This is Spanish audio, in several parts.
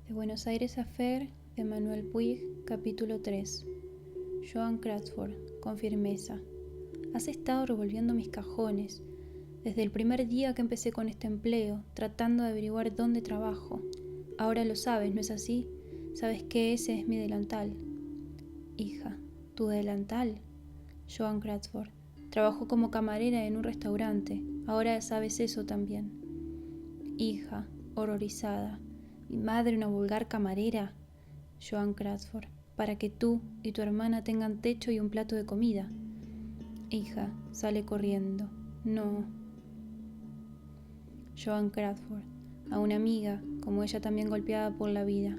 De Buenos Aires a Fer, de Manuel Puig, capítulo 3. Joan Crawford, con firmeza. Has estado revolviendo mis cajones, desde el primer día que empecé con este empleo, tratando de averiguar dónde trabajo. Ahora lo sabes, ¿no es así? Sabes que ese es mi delantal. Hija, ¿tu delantal? Joan Crawford. Trabajo como camarera en un restaurante. Ahora sabes eso también. Hija, horrorizada. Mi madre una vulgar camarera. Joan Crawford. Para que tú y tu hermana tengan techo y un plato de comida. Hija, sale corriendo. No. Joan Crawford. A una amiga, como ella también golpeada por la vida.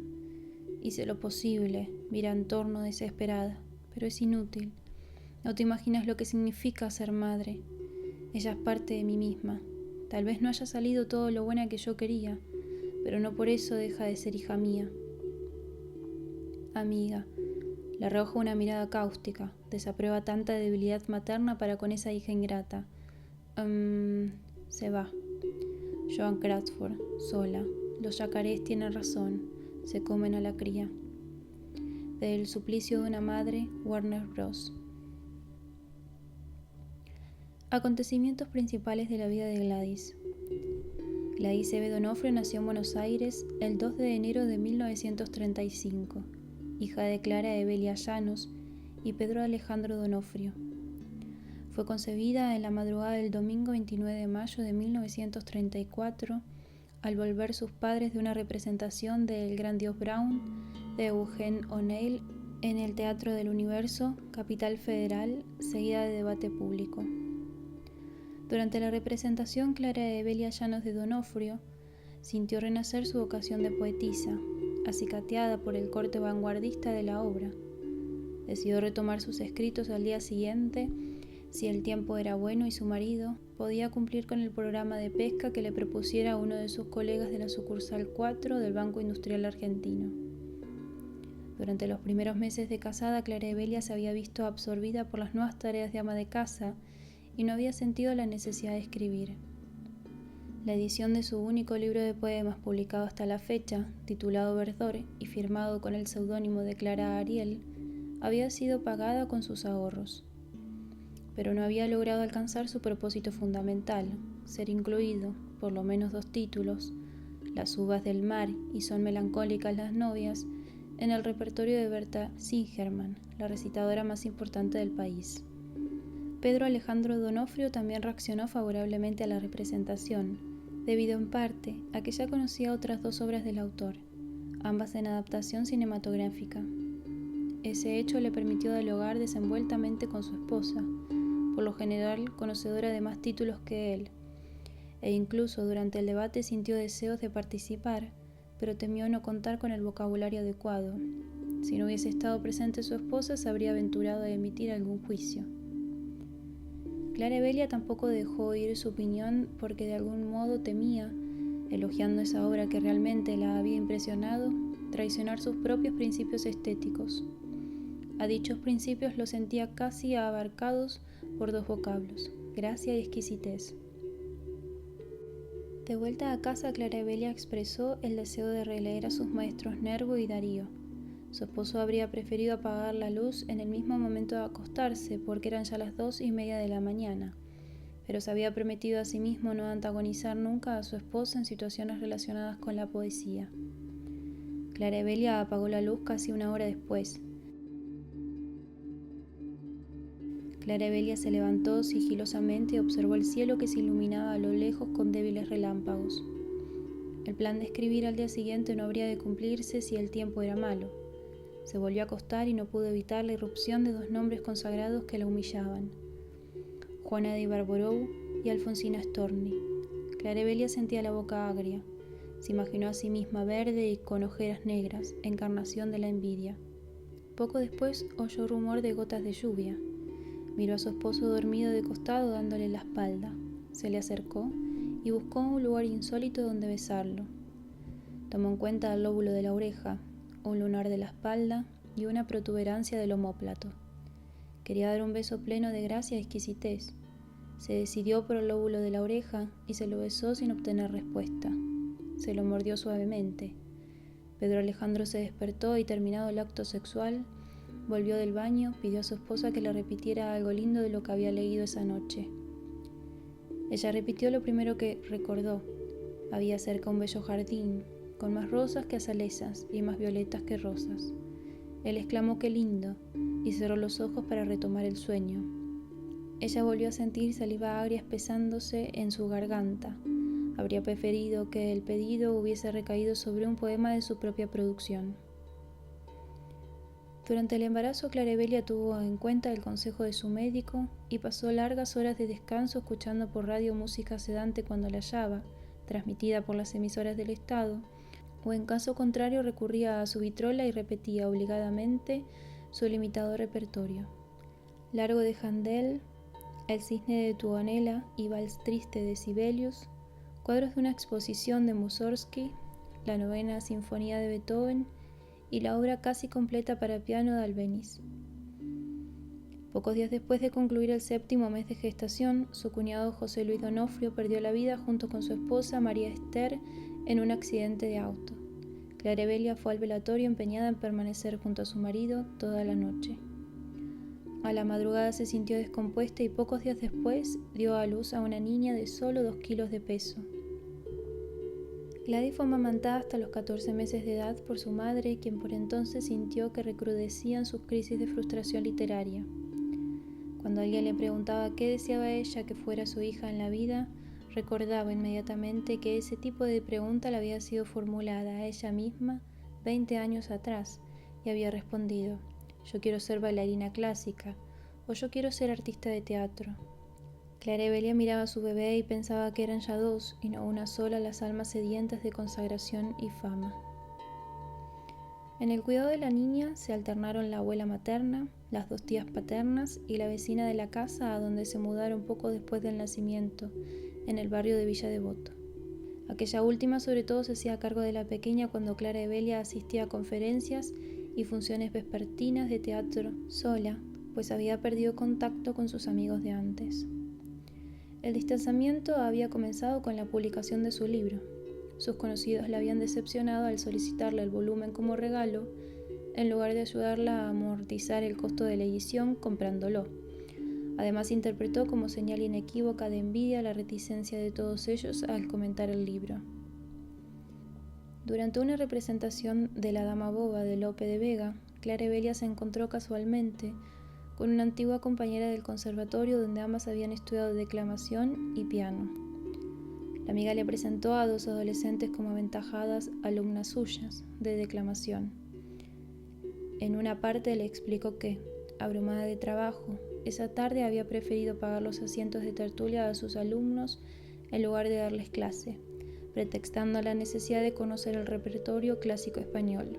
Hice lo posible, mira en torno desesperada, pero es inútil. No te imaginas lo que significa ser madre. Ella es parte de mí misma. Tal vez no haya salido todo lo buena que yo quería, pero no por eso deja de ser hija mía. Amiga, le arroja una mirada cáustica, desaprueba tanta debilidad materna para con esa hija ingrata. Se va. Joan Crawford, sola. Los yacarés tienen razón, se comen a la cría. Del suplicio de una madre, Warner Bros. Acontecimientos principales de la vida de Gladys. Gladys E. Donofrio nació en Buenos Aires el 2 de enero de 1935, hija de Clara Evelia Llanos y Pedro Alejandro Donofrio. Fue concebida en la madrugada del domingo 29 de mayo de 1934 al volver sus padres de una representación de El Gran Dios Brown de Eugene O'Neill en el Teatro del Universo, Capital Federal, seguida de debate público. Durante la representación, Clara Evelia Llanos de Donofrio sintió renacer su vocación de poetisa, acicateada por el corte vanguardista de la obra. Decidió retomar sus escritos al día siguiente, si el tiempo era bueno y su marido podía cumplir con el programa de pesca que le propusiera uno de sus colegas de la sucursal 4 del Banco Industrial Argentino. Durante los primeros meses de casada, Clara Evelia se había visto absorbida por las nuevas tareas de ama de casa y no había sentido la necesidad de escribir. La edición de su único libro de poemas publicado hasta la fecha, titulado Verdor y firmado con el seudónimo de Clara Ariel, había sido pagada con sus ahorros, pero no había logrado alcanzar su propósito fundamental, ser incluido, por lo menos 2 títulos, Las uvas del mar y Son melancólicas las novias, en el repertorio de Berta Singerman, la recitadora más importante del país. Pedro Alejandro Donofrio también reaccionó favorablemente a la representación, debido en parte a que ya conocía otras 2 obras del autor, ambas en adaptación cinematográfica. Ese hecho le permitió dialogar desenvueltamente con su esposa, por lo general conocedora de más títulos que él, e incluso durante el debate sintió deseos de participar, pero temió no contar con el vocabulario adecuado. Si no hubiese estado presente su esposa, se habría aventurado a emitir algún juicio. Clara Evelia tampoco dejó oír su opinión porque de algún modo temía, elogiando esa obra que realmente la había impresionado, traicionar sus propios principios estéticos. A dichos principios los sentía casi abarcados por 2 vocablos, gracia y exquisitez. De vuelta a casa, Clara Evelia expresó el deseo de releer a sus maestros Nervo y Darío. Su esposo habría preferido apagar la luz en el mismo momento de acostarse, porque eran ya las 2:30 de la mañana, pero se había prometido a sí mismo no antagonizar nunca a su esposa en situaciones relacionadas con la poesía. Clara Evelia apagó la luz casi 1 hora después. Clara Evelia se levantó sigilosamente y observó el cielo que se iluminaba a lo lejos con débiles relámpagos. El plan de escribir al día siguiente no habría de cumplirse si el tiempo era malo. Se volvió a acostar y no pudo evitar la irrupción de 2 nombres consagrados que la humillaban: Juana de Ibarborou y Alfonsina Storni. Clara Evelia sentía la boca agria. Se imaginó a sí misma verde y con ojeras negras, encarnación de la envidia. Poco después oyó rumor de gotas de lluvia. Miró a su esposo dormido de costado dándole la espalda. Se le acercó y buscó un lugar insólito donde besarlo. Tomó en cuenta el lóbulo de la oreja, un lunar de la espalda y una protuberancia del omóplato. Quería dar un beso pleno de gracia y exquisitez. Se decidió por el lóbulo de la oreja y se lo besó sin obtener respuesta. Se lo mordió suavemente. Pedro Alejandro se despertó y, terminado el acto sexual, volvió del baño, pidió a su esposa que le repitiera algo lindo de lo que había leído esa noche. Ella repitió lo primero que recordó. Había cerca un bello jardín, con más rosas que azalezas y más violetas que rosas. Él exclamó «¡Qué lindo!» y cerró los ojos para retomar el sueño. Ella volvió a sentir saliva agria espesándose en su garganta. Habría preferido que el pedido hubiese recaído sobre un poema de su propia producción. Durante el embarazo, Clarebelia tuvo en cuenta el consejo de su médico y pasó largas horas de descanso escuchando por radio música sedante cuando la hallaba, transmitida por las emisoras del Estado, o en caso contrario recurría a su vitrola y repetía obligadamente su limitado repertorio. Largo de Handel, El cisne de Tuonela y Vals triste de Sibelius, cuadros de una exposición de Mussorgsky, la novena sinfonía de Beethoven y la obra casi completa para piano de Albéniz. Pocos días después de concluir el 7º mes de gestación, su cuñado José Luis Donofrio perdió la vida junto con su esposa María Esther en un accidente de auto. Clarebelia fue al velatorio empeñada en permanecer junto a su marido toda la noche. A la madrugada se sintió descompuesta y pocos días después dio a luz a una niña de solo 2 kilos de peso. Gladys fue amamantada hasta los 14 meses de edad por su madre, quien por entonces sintió que recrudecían sus crisis de frustración literaria. Cuando alguien le preguntaba qué deseaba ella que fuera su hija en la vida, recordaba inmediatamente que ese tipo de pregunta le había sido formulada a ella misma 20 años atrás y había respondido: «Yo quiero ser bailarina clásica» o «Yo quiero ser artista de teatro». Clarebelia miraba a su bebé y pensaba que eran ya 2 y no una sola las almas sedientas de consagración y fama. En el cuidado de la niña se alternaron la abuela materna, las 2 tías paternas y la vecina de la casa a donde se mudaron poco después del nacimiento, en el barrio de Villa Devoto. Aquella última sobre todo se hacía cargo de la pequeña cuando Clarebelia asistía a conferencias y funciones vespertinas de teatro sola, pues había perdido contacto con sus amigos de antes. El distanciamiento había comenzado con la publicación de su libro. Sus conocidos la habían decepcionado al solicitarle el volumen como regalo, en lugar de ayudarla a amortizar el costo de la edición comprándolo. Además, interpretó como señal inequívoca de envidia la reticencia de todos ellos al comentar el libro. Durante una representación de La Dama Boba de Lope de Vega, Clarebelia se encontró casualmente con una antigua compañera del conservatorio donde ambas habían estudiado declamación y piano. La amiga le presentó a 2 adolescentes como aventajadas alumnas suyas de declamación. En una parte le explicó que, abrumada de trabajo, esa tarde había preferido pagar los asientos de tertulia a sus alumnos en lugar de darles clase, pretextando la necesidad de conocer el repertorio clásico español.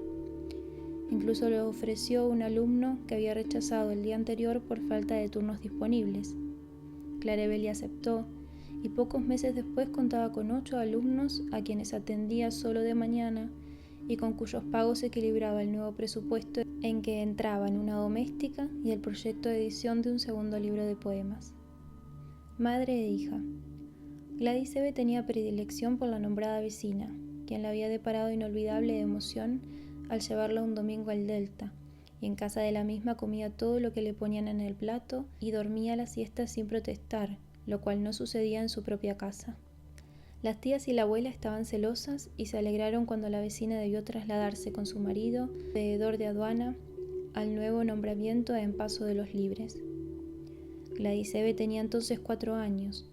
Incluso le ofreció un alumno que había rechazado el día anterior por falta de turnos disponibles. Clarebelia aceptó y pocos meses después contaba con 8 alumnos a quienes atendía solo de mañana y con cuyos pagos se equilibraba el nuevo presupuesto en que entraban una doméstica y el proyecto de edición de un 2º libro de poemas. Madre e hija. Gladys Eve tenía predilección por la nombrada vecina, quien la había deparado inolvidable emoción al llevarla un domingo al Delta, y en casa de la misma comía todo lo que le ponían en el plato y dormía la siesta sin protestar, lo cual no sucedía en su propia casa. Las tías y la abuela estaban celosas y se alegraron cuando la vecina debió trasladarse con su marido, veedor de aduana, al nuevo nombramiento en Paso de los Libres. Gladys Eve tenía entonces 4 años,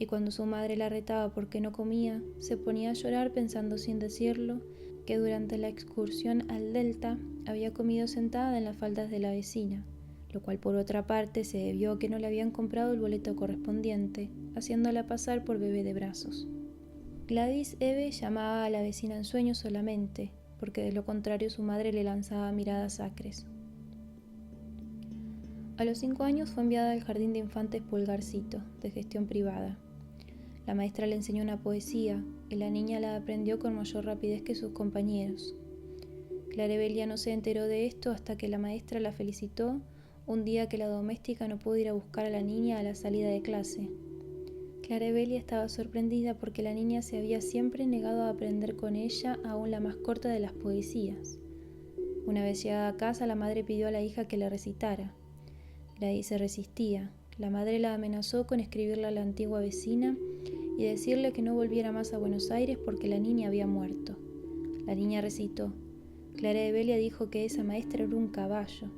y cuando su madre la retaba porque no comía, se ponía a llorar pensando sin decirlo que durante la excursión al Delta había comido sentada en las faldas de la vecina, lo cual por otra parte se debió a que no le habían comprado el boleto correspondiente, haciéndola pasar por bebé de brazos. Gladys Eve llamaba a la vecina en sueños solamente, porque de lo contrario su madre le lanzaba miradas acres. A los 5 años fue enviada al jardín de infantes Pulgarcito, de gestión privada. La maestra le enseñó una poesía y la niña la aprendió con mayor rapidez que sus compañeros. Clarebelia no se enteró de esto hasta que la maestra la felicitó un día que la doméstica no pudo ir a buscar a la niña a la salida de clase. Clarabella estaba sorprendida porque la niña se había siempre negado a aprender con ella aún la más corta de las poesías. Una vez llegada a casa, la madre pidió a la hija que le recitara. Gladys se resistía. La madre la amenazó con escribirle a la antigua vecina y decirle que no volviera más a Buenos Aires porque la niña había muerto. La niña recitó. Clarabella dijo que esa maestra era un caballo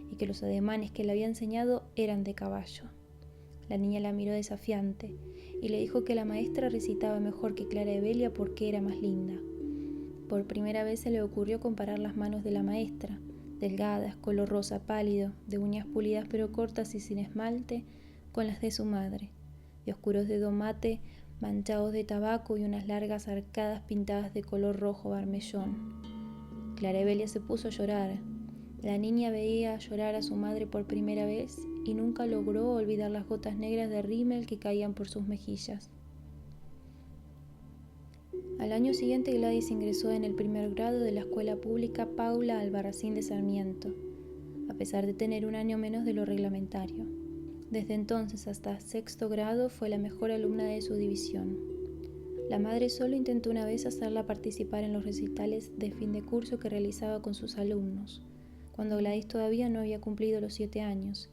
y que los ademanes que le había enseñado eran de caballo. La niña la miró desafiante y le dijo que la maestra recitaba mejor que Clarabella porque era más linda. Por primera vez se le ocurrió comparar las manos de la maestra, delgadas, color rosa pálido, de uñas pulidas pero cortas y sin esmalte, con las de su madre, de oscuros dedos mate manchados de tabaco y unas largas arcadas pintadas de color rojo bermellón. Clarabella se puso a llorar. La niña veía llorar a su madre por primera vez y nunca logró olvidar las gotas negras de rímel que caían por sus mejillas. Al año siguiente, Gladys ingresó en el primer grado de la escuela pública Paula Albarracín de Sarmiento, a pesar de tener un año menos de lo reglamentario. Desde entonces hasta sexto grado fue la mejor alumna de su división. La madre solo intentó una vez hacerla participar en los recitales de fin de curso que realizaba con sus alumnos, cuando Gladys todavía no había cumplido los 7 años.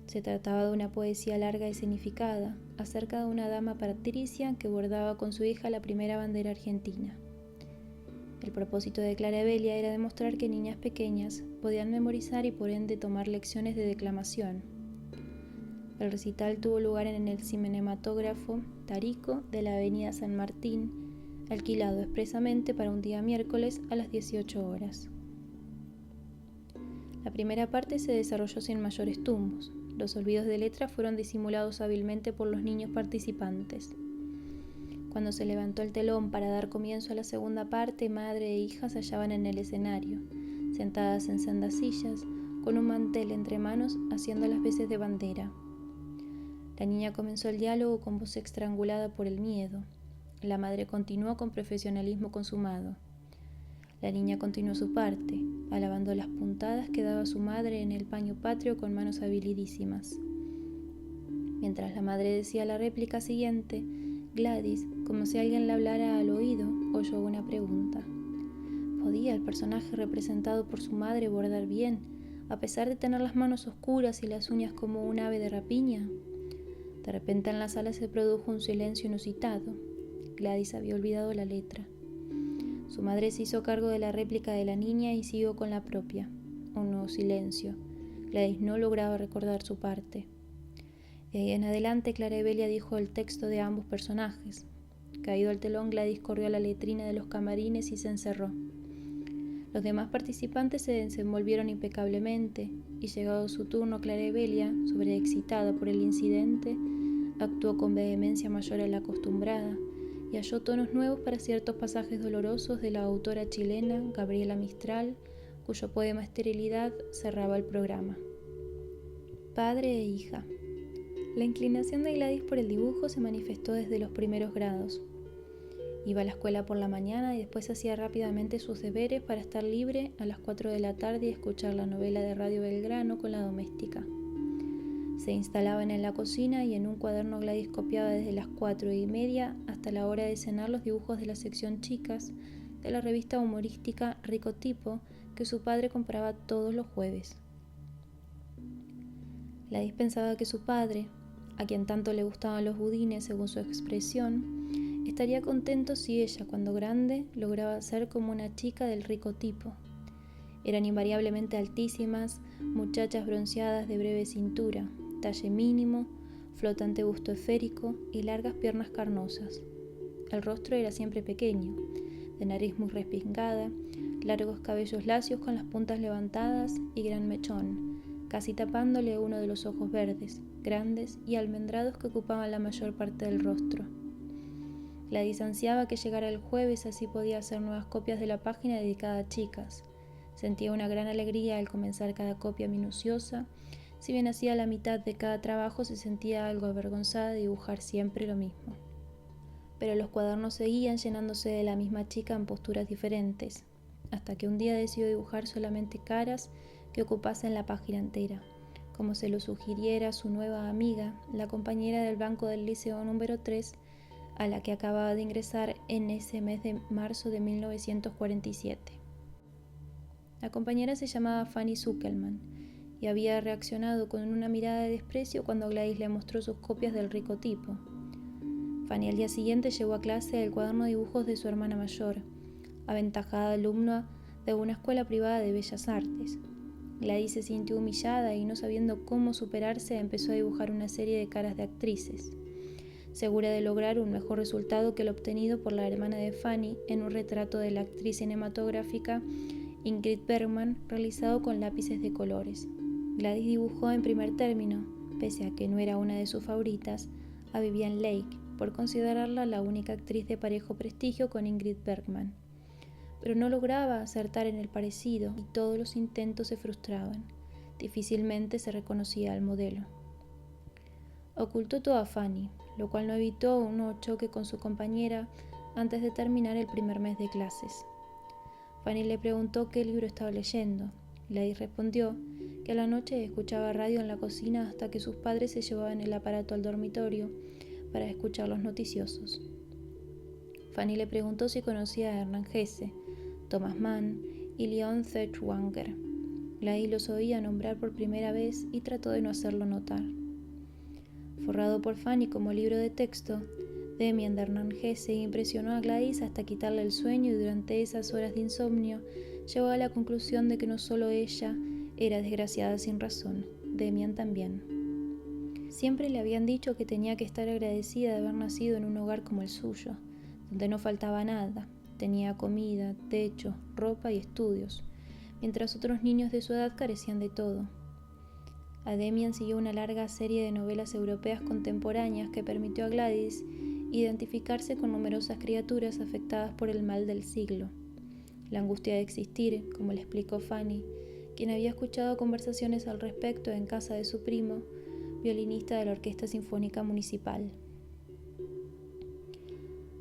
Se trataba de una poesía larga y significada, acerca de una dama patricia que bordaba con su hija la primera bandera argentina. El propósito de Clarabella era demostrar que niñas pequeñas podían memorizar y por ende tomar lecciones de declamación. El recital tuvo lugar en el cinematógrafo Tarico de la avenida San Martín, alquilado expresamente para un día miércoles a las 18 horas. La primera parte se desarrolló sin mayores tumbos. Los olvidos de letra fueron disimulados hábilmente por los niños participantes. Cuando se levantó el telón para dar comienzo a la segunda parte, madre e hija se hallaban en el escenario, sentadas en sendas sillas, con un mantel entre manos, haciendo las veces de bandera. La niña comenzó el diálogo con voz estrangulada por el miedo. La madre continuó con profesionalismo consumado. La niña continuó su parte, alabando las puntadas que daba su madre en el paño patrio con manos habilidísimas. Mientras la madre decía la réplica siguiente, Gladys, como si alguien le hablara al oído, oyó una pregunta. ¿Podía el personaje representado por su madre bordar bien, a pesar de tener las manos oscuras y las uñas como un ave de rapiña? De repente en la sala se produjo un silencio inusitado. Gladys había olvidado la letra. Su madre se hizo cargo de la réplica de la niña y siguió con la propia. Un nuevo silencio. Gladys no lograba recordar su parte. De ahí en adelante, Clarabella dijo el texto de ambos personajes. Caído el telón, Gladys corrió a la letrina de los camarines y se encerró. Los demás participantes se desenvolvieron impecablemente y, llegado su turno, Clarabella, sobreexcitada por el incidente, actuó con vehemencia mayor a la acostumbrada y halló tonos nuevos para ciertos pasajes dolorosos de la autora chilena Gabriela Mistral, cuyo poema Esterilidad cerraba el programa. Padre e hija. La inclinación de Gladys por el dibujo se manifestó desde los primeros grados. Iba a la escuela por la mañana y después hacía rápidamente sus deberes para estar libre a las 4 de la tarde y escuchar la novela de Radio Belgrano con la doméstica. Se instalaban en la cocina y en un cuaderno Gladys copiaba desde las 4:30 hasta la hora de cenar los dibujos de la sección chicas de la revista humorística Rico Tipo que su padre compraba todos los jueves. Gladys pensaba que su padre, a quien tanto le gustaban los budines según su expresión, estaría contento si ella, cuando grande, lograba ser como una chica del rico tipo. Eran invariablemente altísimas, muchachas bronceadas de breve cintura, talle mínimo, flotante busto esférico y largas piernas carnosas. El rostro era siempre pequeño, de nariz muy respingada, largos cabellos lacios con las puntas levantadas y gran mechón, casi tapándole uno de los ojos verdes, grandes y almendrados que ocupaban la mayor parte del rostro. Gladys ansiaba que llegara el jueves, así podía hacer nuevas copias de la página dedicada a chicas. Sentía una gran alegría al comenzar cada copia minuciosa. Si bien hacía la mitad de cada trabajo, se sentía algo avergonzada de dibujar siempre lo mismo. Pero los cuadernos seguían llenándose de la misma chica en posturas diferentes, hasta que un día decidió dibujar solamente caras que ocupasen la página entera, como se lo sugiriera su nueva amiga, la compañera del banco del liceo número 3, a la que acababa de ingresar en ese mes de marzo de 1947. La compañera se llamaba Fanny Zuckelman y había reaccionado con una mirada de desprecio cuando Gladys le mostró sus copias del rico tipo. Fanny al día siguiente llevó a clase el cuaderno de dibujos de su hermana mayor, aventajada alumna de una escuela privada de bellas artes. Gladys se sintió humillada y, no sabiendo cómo superarse, empezó a dibujar una serie de caras de actrices, segura de lograr un mejor resultado que el obtenido por la hermana de Fanny en un retrato de la actriz cinematográfica Ingrid Bergman realizado con lápices de colores. Gladys dibujó en primer término, pese a que no era una de sus favoritas, a Vivian Leigh, por considerarla la única actriz de parejo prestigio con Ingrid Bergman. Pero no lograba acertar en el parecido y todos los intentos se frustraban. Difícilmente se reconocía al modelo. Ocultó todo a Fanny, lo cual no evitó un nuevo choque con su compañera antes de terminar el primer mes de clases. Fanny le preguntó qué libro estaba leyendo. Gladys respondió que a la noche escuchaba radio en la cocina hasta que sus padres se llevaban el aparato al dormitorio para escuchar los noticiosos. Fanny le preguntó si conocía a Hernán Hesse, Thomas Mann y Leon Feuchtwanger. Gladys los oía nombrar por primera vez y trató de no hacerlo notar. Forrado por Fanny como libro de texto, Demian de Hernán Hesse impresionó a Gladys hasta quitarle el sueño, y durante esas horas de insomnio llegó a la conclusión de que no solo ella era desgraciada sin razón, Demian también. Siempre le habían dicho que tenía que estar agradecida de haber nacido en un hogar como el suyo, donde no faltaba nada, tenía comida, techo, ropa y estudios, mientras otros niños de su edad carecían de todo. A Demian siguió una larga serie de novelas europeas contemporáneas que permitió a Gladys identificarse con numerosas criaturas afectadas por el mal del siglo. La angustia de existir, como le explicó Fanny, quien había escuchado conversaciones al respecto en casa de su primo, violinista de la Orquesta Sinfónica Municipal.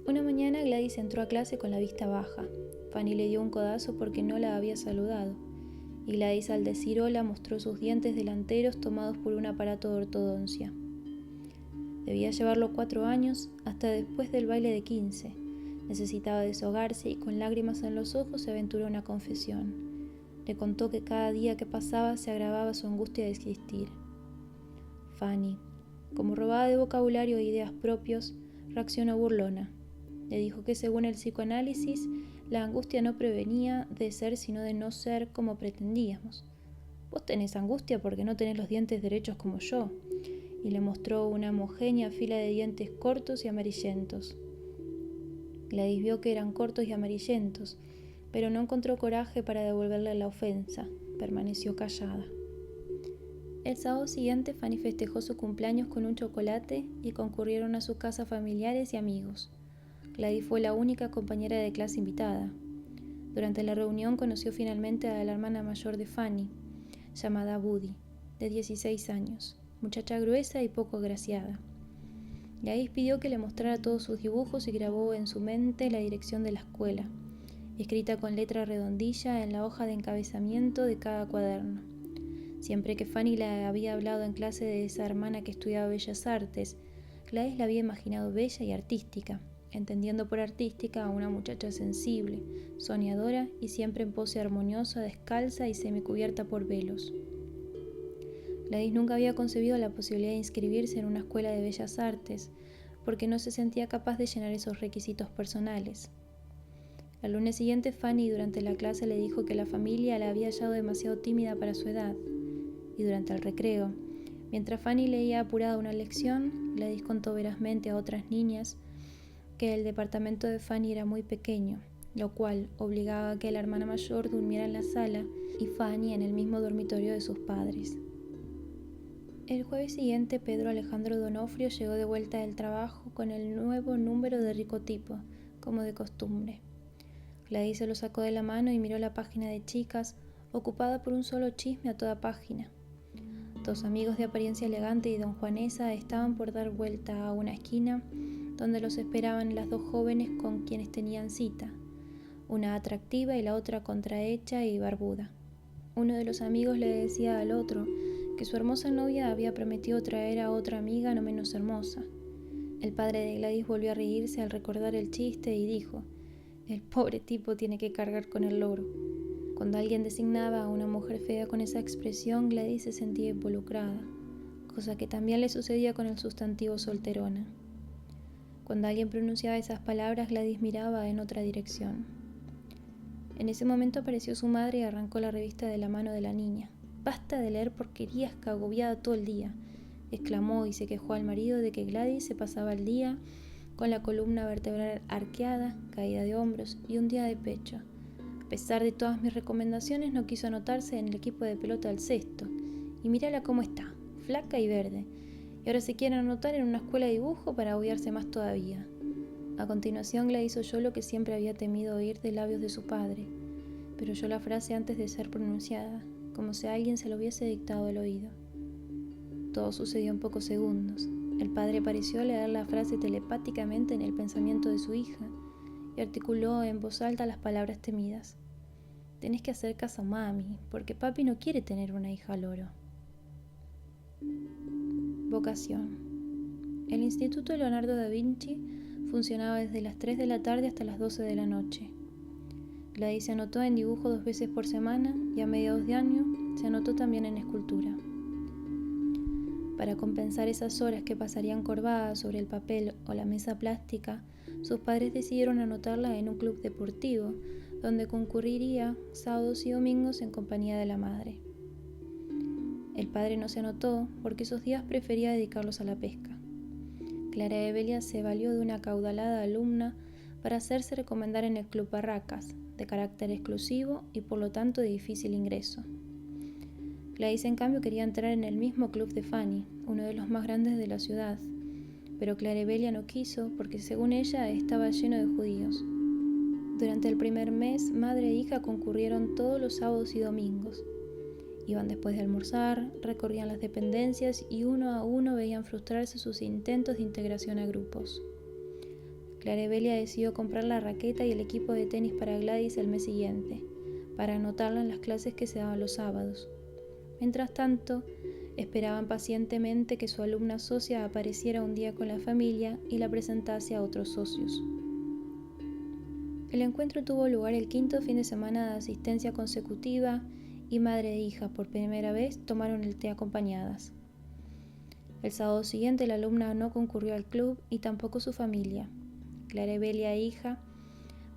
Una mañana Gladys entró a clase con la vista baja. Fanny le dio un codazo porque no la había saludado, y Gladys, al decir hola, mostró sus dientes delanteros tomados por un aparato de ortodoncia. Debía llevarlo 4 años, hasta después del baile de 15. Necesitaba desahogarse y, con lágrimas en los ojos, se aventuró a una confesión. Le contó que cada día que pasaba se agravaba su angustia de existir. Fanny, como robada de vocabulario e ideas propios, reaccionó burlona. Le dijo que, según el psicoanálisis, la angustia no provenía de ser sino de no ser como pretendíamos. Vos tenés angustia porque no tenés los dientes derechos como yo. Y le mostró una homogénea fila de dientes cortos y amarillentos. Gladys vio que eran cortos y amarillentos, pero no encontró coraje para devolverle la ofensa. Permaneció callada. El sábado siguiente, Fanny festejó su cumpleaños con un chocolate y concurrieron a su casa familiares y amigos. Gladys fue la única compañera de clase invitada. Durante la reunión conoció finalmente a la hermana mayor de Fanny, llamada Buddy, de 16 años, muchacha gruesa y poco agraciada. Gladys pidió que le mostrara todos sus dibujos y grabó en su mente la dirección de la escuela, escrita con letra redondilla en la hoja de encabezamiento de cada cuaderno. Siempre que Fanny le había hablado en clase de esa hermana que estudiaba bellas artes, Gladys la había imaginado bella y artística, entendiendo por artística a una muchacha sensible, soñadora y siempre en pose armoniosa, descalza y semicubierta por velos. Gladys nunca había concebido la posibilidad de inscribirse en una escuela de bellas artes, porque no se sentía capaz de llenar esos requisitos personales. Al lunes siguiente, Fanny, durante la clase, le dijo que la familia la había hallado demasiado tímida para su edad, y durante el recreo, mientras Fanny leía apurada una lección, Gladys contó verazmente a otras niñas que el departamento de Fanny era muy pequeño, lo cual obligaba a que la hermana mayor durmiera en la sala y Fanny en el mismo dormitorio de sus padres. El jueves siguiente, Pedro Alejandro Donofrio llegó de vuelta del trabajo con el nuevo número de Ricotipo, como de costumbre. Gladys se lo sacó de la mano y miró la página de chicas, ocupada por un solo chisme a toda página. 2 amigos de apariencia elegante y don Juanesa estaban por dar vuelta a una esquina donde los esperaban las 2 jóvenes con quienes tenían cita, una atractiva y la otra contrahecha y barbuda. Uno de los amigos le decía al otro que su hermosa novia había prometido traer a otra amiga no menos hermosa. El padre de Gladys volvió a reírse al recordar el chiste y dijo: «El pobre tipo tiene que cargar con el logro». Cuando alguien designaba a una mujer fea con esa expresión, Gladys se sentía involucrada, cosa que también le sucedía con el sustantivo solterona. Cuando alguien pronunciaba esas palabras, Gladys miraba en otra dirección. En ese momento apareció su madre y arrancó la revista de la mano de la niña. «Basta de leer porquerías, que agobiada todo el día», exclamó, y se quejó al marido de que Gladys se pasaba el día con la columna vertebral arqueada, caída de hombros y hundida de pecho. A pesar de todas mis recomendaciones, no quiso anotarse en el equipo de pelota del cesto. Y mírala cómo está, flaca y verde. Y ahora se quiere anotar en una escuela de dibujo para agobiarse más todavía. A continuación, Gladys oyó lo que siempre había temido oír de labios de su padre, pero oyó la frase antes de ser pronunciada, como si alguien se lo hubiese dictado al oído. Todo sucedió en pocos segundos. El padre pareció leer la frase telepáticamente en el pensamiento de su hija y articuló en voz alta las palabras temidas: «Tenés que hacer caso a mami, porque papi no quiere tener una hija loro». Vocación. El Instituto Leonardo da Vinci funcionaba desde las 3 de la tarde hasta las 12 de la noche. Gladys se anotó en dibujo 2 veces por semana y a mediados de año se anotó también en escultura. Para compensar esas horas que pasarían corvadas sobre el papel o la mesa plástica, sus padres decidieron anotarla en un club deportivo, donde concurriría sábados y domingos en compañía de la madre. El padre no se anotó porque esos días prefería dedicarlos a la pesca. Clara Evelia se valió de una acaudalada alumna para hacerse recomendar en el Club Barracas, de carácter exclusivo y por lo tanto de difícil ingreso. Gladys, en cambio, quería entrar en el mismo club de Fanny, uno de los más grandes de la ciudad, pero Clara Evelia no quiso porque, según ella, estaba lleno de judíos. Durante el primer mes, madre e hija concurrieron todos los sábados y domingos. Iban después de almorzar, recorrían las dependencias y uno a uno veían frustrarse sus intentos de integración a grupos. Clara Evelia decidió comprar la raqueta y el equipo de tenis para Gladys el mes siguiente, para anotarla en las clases que se daban los sábados. Mientras tanto, esperaban pacientemente que su alumna socia apareciera un día con la familia y la presentase a otros socios. El encuentro tuvo lugar el 5º fin de semana de asistencia consecutiva y madre e hija por primera vez tomaron el té acompañadas. El sábado siguiente la alumna no concurrió al club y tampoco su familia. Clara Evelia e hija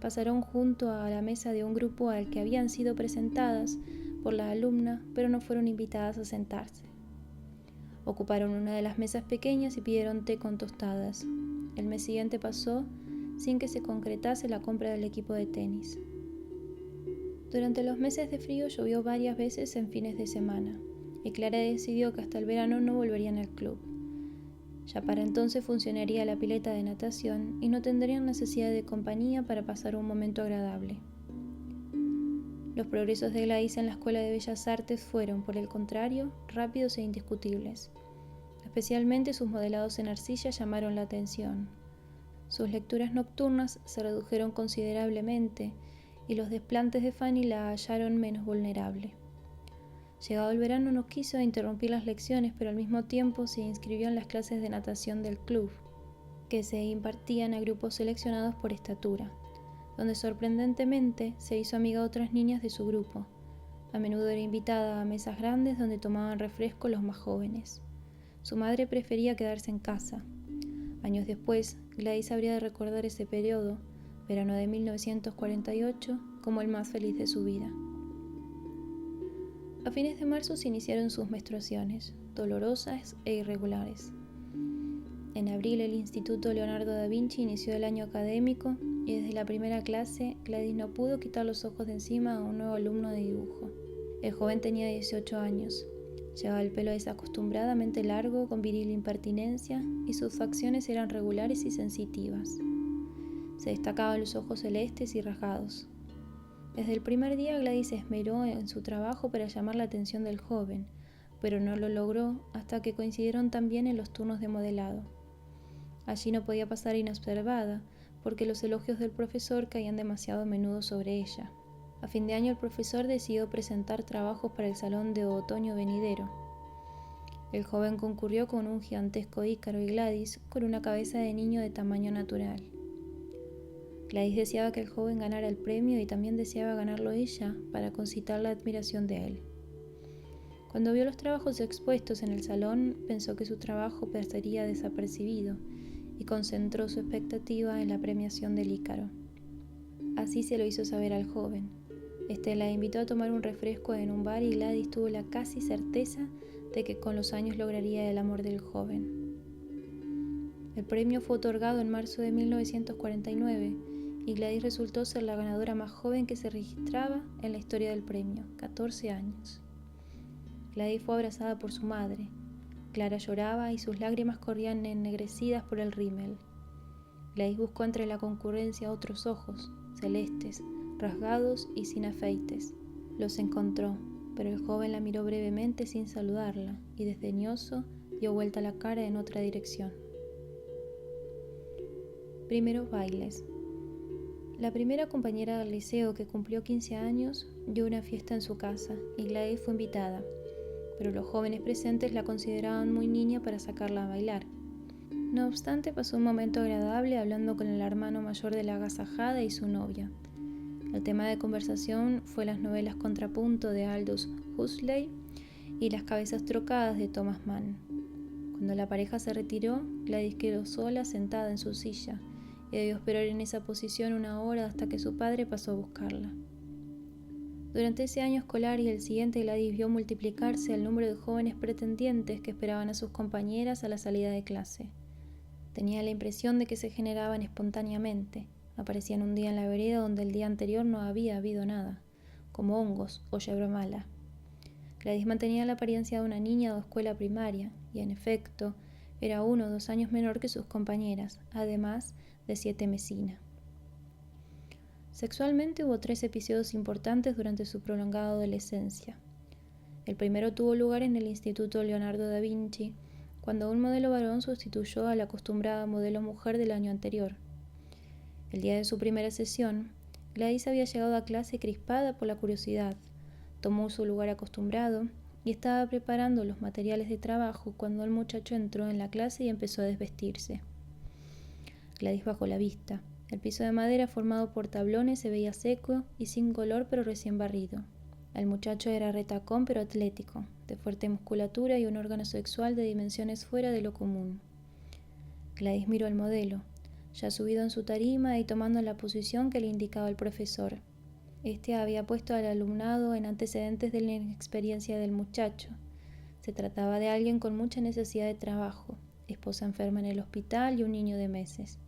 pasaron junto a la mesa de un grupo al que habían sido presentadas por la alumna, pero no fueron invitadas a sentarse. Ocuparon una de las mesas pequeñas y pidieron té con tostadas. El mes siguiente pasó sin que se concretase la compra del equipo de tenis. Durante los meses de frío llovió varias veces en fines de semana, y Clara decidió que hasta el verano no volverían al club. Ya para entonces funcionaría la pileta de natación y no tendrían necesidad de compañía para pasar un momento agradable. Los progresos de Gladys en la Escuela de Bellas Artes fueron, por el contrario, rápidos e indiscutibles. Especialmente sus modelados en arcilla llamaron la atención. Sus lecturas nocturnas se redujeron considerablemente y los desplantes de Fanny la hallaron menos vulnerable. Llegado el verano no quiso interrumpir las lecciones, pero al mismo tiempo se inscribió en las clases de natación del club, que se impartían a grupos seleccionados por estatura, donde sorprendentemente se hizo amiga de otras niñas de su grupo. A menudo era invitada a mesas grandes donde tomaban refresco los más jóvenes. Su madre prefería quedarse en casa. Años después, Gladys habría de recordar ese periodo, verano de 1948, como el más feliz de su vida. A fines de marzo se iniciaron sus menstruaciones, dolorosas e irregulares. En abril, el Instituto Leonardo da Vinci inició el año académico y desde la primera clase, Gladys no pudo quitar los ojos de encima a un nuevo alumno de dibujo. El joven tenía 18 años, llevaba el pelo desacostumbradamente largo con viril impertinencia y sus facciones eran regulares y sensitivas. Se destacaban los ojos celestes y rasgados. Desde el primer día, Gladys se esmeró en su trabajo para llamar la atención del joven, pero no lo logró hasta que coincidieron también en los turnos de modelado. Allí no podía pasar inobservada, porque los elogios del profesor caían demasiado a menudo sobre ella. A fin de año el profesor decidió presentar trabajos para el salón de otoño venidero. El joven concurrió con un gigantesco Ícaro y Gladys con una cabeza de niño de tamaño natural. Gladys deseaba que el joven ganara el premio y también deseaba ganarlo ella para concitar la admiración de él. Cuando vio los trabajos expuestos en el salón, pensó que su trabajo pasaría desapercibido y concentró su expectativa en la premiación del Ícaro. Así se lo hizo saber al joven. Este la invitó a tomar un refresco en un bar y Gladys tuvo la casi certeza de que con los años lograría el amor del joven. El premio fue otorgado en marzo de 1949 y Gladys resultó ser la ganadora más joven que se registraba en la historia del premio, 14 años. Gladys fue abrazada por su madre. Clara lloraba y sus lágrimas corrían ennegrecidas por el rímel. Gladys buscó entre la concurrencia otros ojos, celestes, rasgados y sin afeites. Los encontró, pero el joven la miró brevemente sin saludarla y desdeñoso dio vuelta la cara en otra dirección. Primeros bailes. La primera compañera del liceo que cumplió 15 años dio una fiesta en su casa y Gladys fue invitada, pero los jóvenes presentes la consideraban muy niña para sacarla a bailar. No obstante, pasó un momento agradable hablando con el hermano mayor de la agasajada y su novia. El tema de conversación fue las novelas Contrapunto de Aldous Huxley y Las cabezas trocadas de Thomas Mann. Cuando la pareja se retiró, Gladys quedó sola sentada en su silla y debió esperar en esa posición una hora hasta que su padre pasó a buscarla. Durante ese año escolar y el siguiente, Gladys vio multiplicarse el número de jóvenes pretendientes que esperaban a sus compañeras a la salida de clase. Tenía la impresión de que se generaban espontáneamente, aparecían un día en la vereda donde el día anterior no había habido nada, como hongos o yerba mala. Gladys mantenía la apariencia de una niña de escuela primaria y, en efecto, era 1 o 2 años menor que sus compañeras, además de 7 mesina. Sexualmente hubo 3 episodios importantes durante su prolongada adolescencia. El primero tuvo lugar en el Instituto Leonardo da Vinci, cuando un modelo varón sustituyó a la acostumbrada modelo mujer del año anterior. El día de su primera sesión, Gladys había llegado a clase crispada por la curiosidad, tomó su lugar acostumbrado y estaba preparando los materiales de trabajo cuando el muchacho entró en la clase y empezó a desvestirse. Gladys bajó la vista. El piso de madera formado por tablones se veía seco y sin color pero recién barrido. El muchacho era retacón pero atlético, de fuerte musculatura y un órgano sexual de dimensiones fuera de lo común. Gladys miró al modelo, ya subido en su tarima y tomando la posición que le indicaba el profesor. Este había puesto al alumnado en antecedentes de la inexperiencia del muchacho. Se trataba de alguien con mucha necesidad de trabajo, esposa enferma en el hospital y un niño de meses.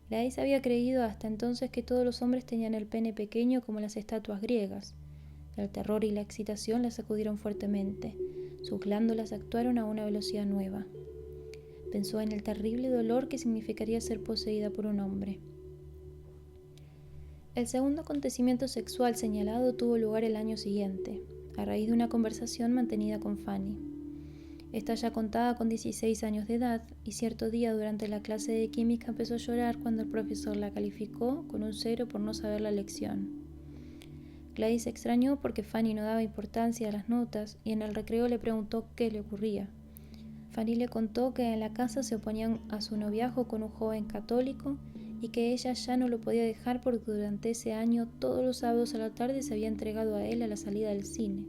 Gladys había creído hasta entonces que todos los hombres tenían el pene pequeño como las estatuas griegas. El terror y la excitación la sacudieron fuertemente. Sus glándulas actuaron a una velocidad nueva. Pensó en el terrible dolor que significaría ser poseída por un hombre. El segundo acontecimiento sexual señalado tuvo lugar el año siguiente, a raíz de una conversación mantenida con Fanny. Esta ya contaba con 16 años de edad y cierto día durante la clase de química empezó a llorar cuando el profesor la calificó con un 0 por no saber la lección. Gladys se extrañó porque Fanny no daba importancia a las notas y en el recreo le preguntó qué le ocurría. Fanny le contó que en la casa se oponían a su noviazgo con un joven católico y que ella ya no lo podía dejar porque durante ese año todos los sábados a la tarde se había entregado a él a la salida del cine.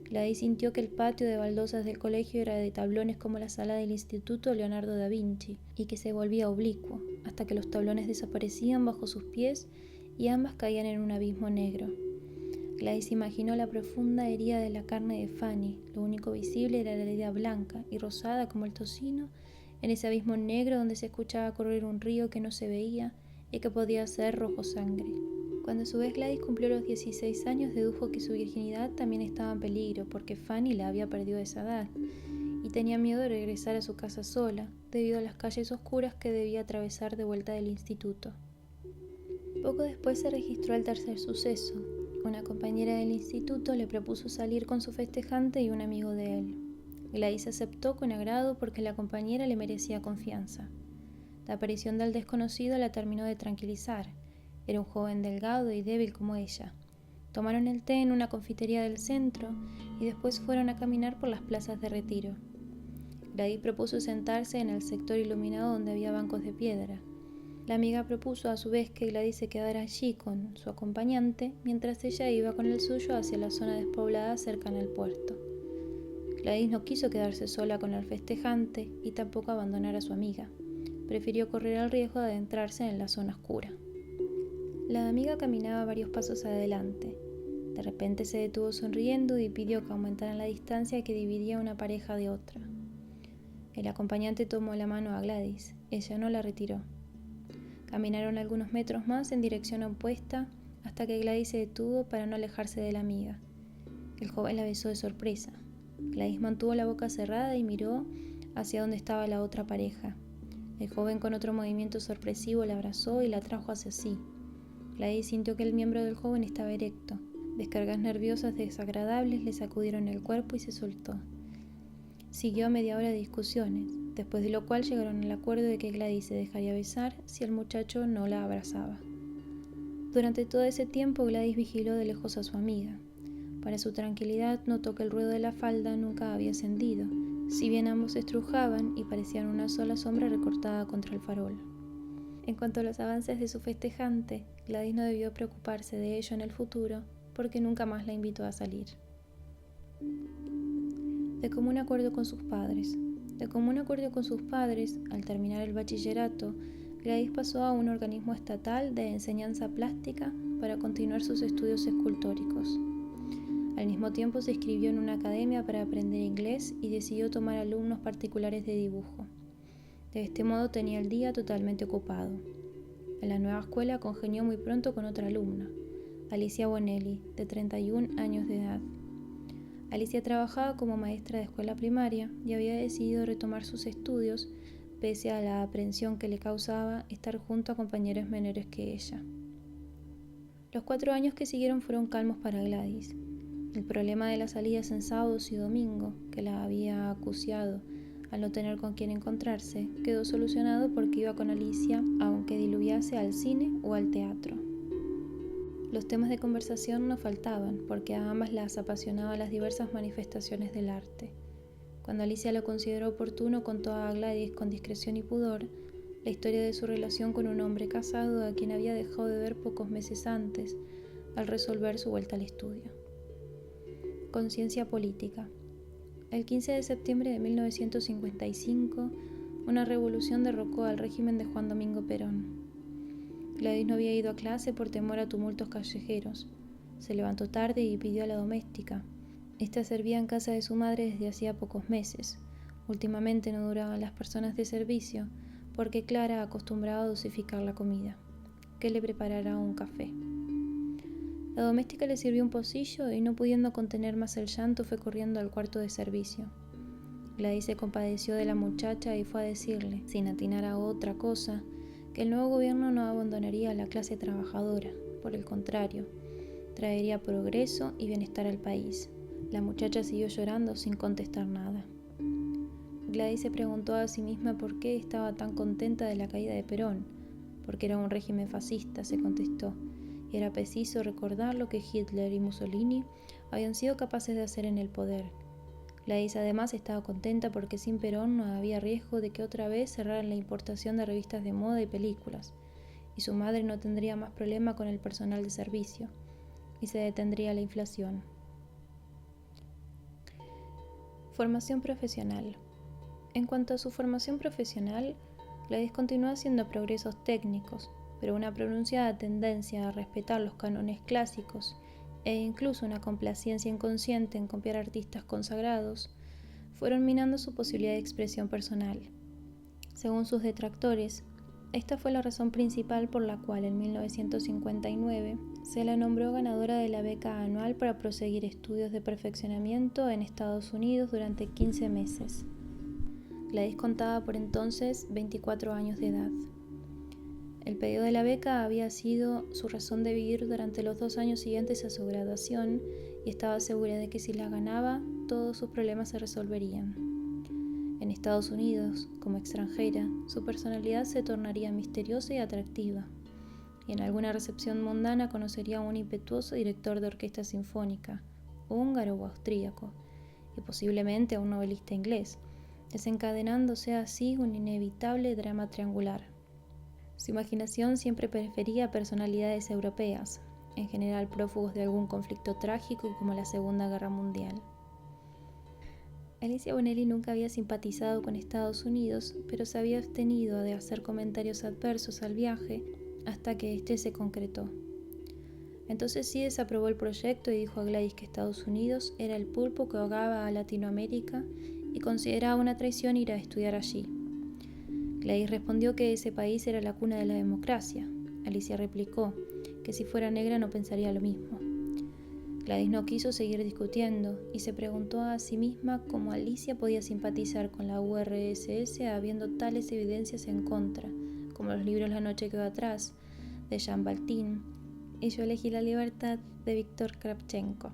Gladys sintió que el patio de baldosas del colegio era de tablones como la sala del Instituto Leonardo da Vinci y que se volvía oblicuo, hasta que los tablones desaparecían bajo sus pies y ambas caían en un abismo negro. Gladys imaginó la profunda herida de la carne de Fanny, lo único visible era la herida blanca y rosada como el tocino, en ese abismo negro donde se escuchaba correr un río que no se veía y que podía ser rojo sangre. Cuando a su vez Gladys cumplió los 16 años, dedujo que su virginidad también estaba en peligro porque Fanny la había perdido a esa edad y tenía miedo de regresar a su casa sola debido a las calles oscuras que debía atravesar de vuelta del instituto. Poco después se registró el tercer suceso. Una compañera del instituto le propuso salir con su festejante y un amigo de él. Gladys aceptó con agrado porque la compañera le merecía confianza. La aparición del desconocido la terminó de tranquilizar. Era un joven delgado y débil como ella. Tomaron el té en una confitería del centro y después fueron a caminar por las plazas de retiro. Gladys propuso sentarse en el sector iluminado donde había bancos de piedra. La amiga propuso a su vez que Gladys se quedara allí con su acompañante mientras ella iba con el suyo hacia la zona despoblada cercana al puerto. Gladys no quiso quedarse sola con el festejante y tampoco abandonar a su amiga. Prefirió correr el riesgo de adentrarse en la zona oscura. La amiga caminaba varios pasos adelante. De repente se detuvo sonriendo y pidió que aumentaran la distancia que dividía una pareja de otra. El acompañante tomó la mano a Gladys. Ella no la retiró. Caminaron algunos metros más en dirección opuesta hasta que Gladys se detuvo para no alejarse de la amiga. El joven la besó de sorpresa. Gladys mantuvo la boca cerrada y miró hacia donde estaba la otra pareja. El joven con otro movimiento sorpresivo la abrazó y la trajo hacia sí. Gladys sintió que el miembro del joven estaba erecto. Descargas nerviosas desagradables le sacudieron el cuerpo y se soltó. Siguió media hora de discusiones, después de lo cual llegaron al acuerdo de que Gladys se dejaría besar si el muchacho no la abrazaba. Durante todo ese tiempo Gladys vigiló de lejos a su amiga. Para su tranquilidad notó que el ruedo de la falda nunca había ascendido, si bien ambos estrujaban y parecían una sola sombra recortada contra el farol. En cuanto a los avances de su festejante, Gladys no debió preocuparse de ello en el futuro, porque nunca más la invitó a salir. De común acuerdo con sus padres. Al terminar el bachillerato, Gladys pasó a un organismo estatal de enseñanza plástica para continuar sus estudios escultóricos. Al mismo tiempo se inscribió en una academia para aprender inglés y decidió tomar alumnos particulares de dibujo. De este modo tenía el día totalmente ocupado. En la nueva escuela congenió muy pronto con otra alumna, Alicia Bonelli, de 31 años de edad. Alicia trabajaba como maestra de escuela primaria y había decidido retomar sus estudios pese a la aprensión que le causaba estar junto a compañeros menores que ella. Los 4 años que siguieron fueron calmos para Gladys. El problema de las salidas en sábados y domingo, que la había acuciado al no tener con quién encontrarse, quedó solucionado porque iba con Alicia aunque diluviase al cine o al teatro. Los temas de conversación no faltaban, porque a ambas las apasionaban las diversas manifestaciones del arte. Cuando Alicia lo consideró oportuno, contó a Gladys con discreción y pudor la historia de su relación con un hombre casado a quien había dejado de ver pocos meses antes, al resolver su vuelta al estudio. Conciencia política. El 15 de septiembre de 1955, una revolución derrocó al régimen de Juan Domingo Perón. Gladys no había ido a clase por temor a tumultos callejeros. Se levantó tarde y pidió a la doméstica. Esta servía en casa de su madre desde hacía pocos meses. Últimamente no duraban las personas de servicio, porque Clara acostumbraba a dosificar la comida, que le preparara un café. La doméstica le sirvió un pocillo y no pudiendo contener más el llanto fue corriendo al cuarto de servicio. Gladys se compadeció de la muchacha y fue a decirle, sin atinar a otra cosa, que el nuevo gobierno no abandonaría a la clase trabajadora, por el contrario, traería progreso y bienestar al país. La muchacha siguió llorando sin contestar nada. Gladys se preguntó a sí misma por qué estaba tan contenta de la caída de Perón, porque era un régimen fascista, se contestó, y era preciso recordar lo que Hitler y Mussolini habían sido capaces de hacer en el poder. Gladys además estaba contenta porque sin Perón no había riesgo de que otra vez cerraran la importación de revistas de moda y películas, y su madre no tendría más problema con el personal de servicio, y se detendría la inflación. Formación profesional. En cuanto a su formación profesional, Gladys continuó haciendo progresos técnicos, pero una pronunciada tendencia a respetar los cánones clásicos e incluso una complacencia inconsciente en copiar artistas consagrados fueron minando su posibilidad de expresión personal. Según sus detractores, esta fue la razón principal por la cual en 1959 se la nombró ganadora de la beca anual para proseguir estudios de perfeccionamiento en Estados Unidos durante 15 meses. Gladys contaba por entonces 24 años de edad. El pedido de la beca había sido su razón de vivir durante los 2 años siguientes a su graduación y estaba segura de que si la ganaba, todos sus problemas se resolverían. En Estados Unidos, como extranjera, su personalidad se tornaría misteriosa y atractiva. y en alguna recepción mundana conocería a un impetuoso director de orquesta sinfónica, húngaro o austríaco, y posiblemente a un novelista inglés, desencadenándose así un inevitable drama triangular. Su imaginación siempre prefería personalidades europeas, en general prófugos de algún conflicto trágico como la Segunda Guerra Mundial. Alicia Bonelli nunca había simpatizado con Estados Unidos, pero se había abstenido de hacer comentarios adversos al viaje hasta que éste se concretó. Entonces sí desaprobó el proyecto y dijo a Gladys que Estados Unidos era el pulpo que ahogaba a Latinoamérica y consideraba una traición ir a estudiar allí. Gladys respondió que ese país era la cuna de la democracia. Alicia replicó que si fuera negra no pensaría lo mismo. Gladys no quiso seguir discutiendo y se preguntó a sí misma cómo Alicia podía simpatizar con la URSS habiendo tales evidencias en contra, como los libros La noche quedó atrás, de Jean Valjean, y Yo elegí la libertad, de Víctor Kravchenko,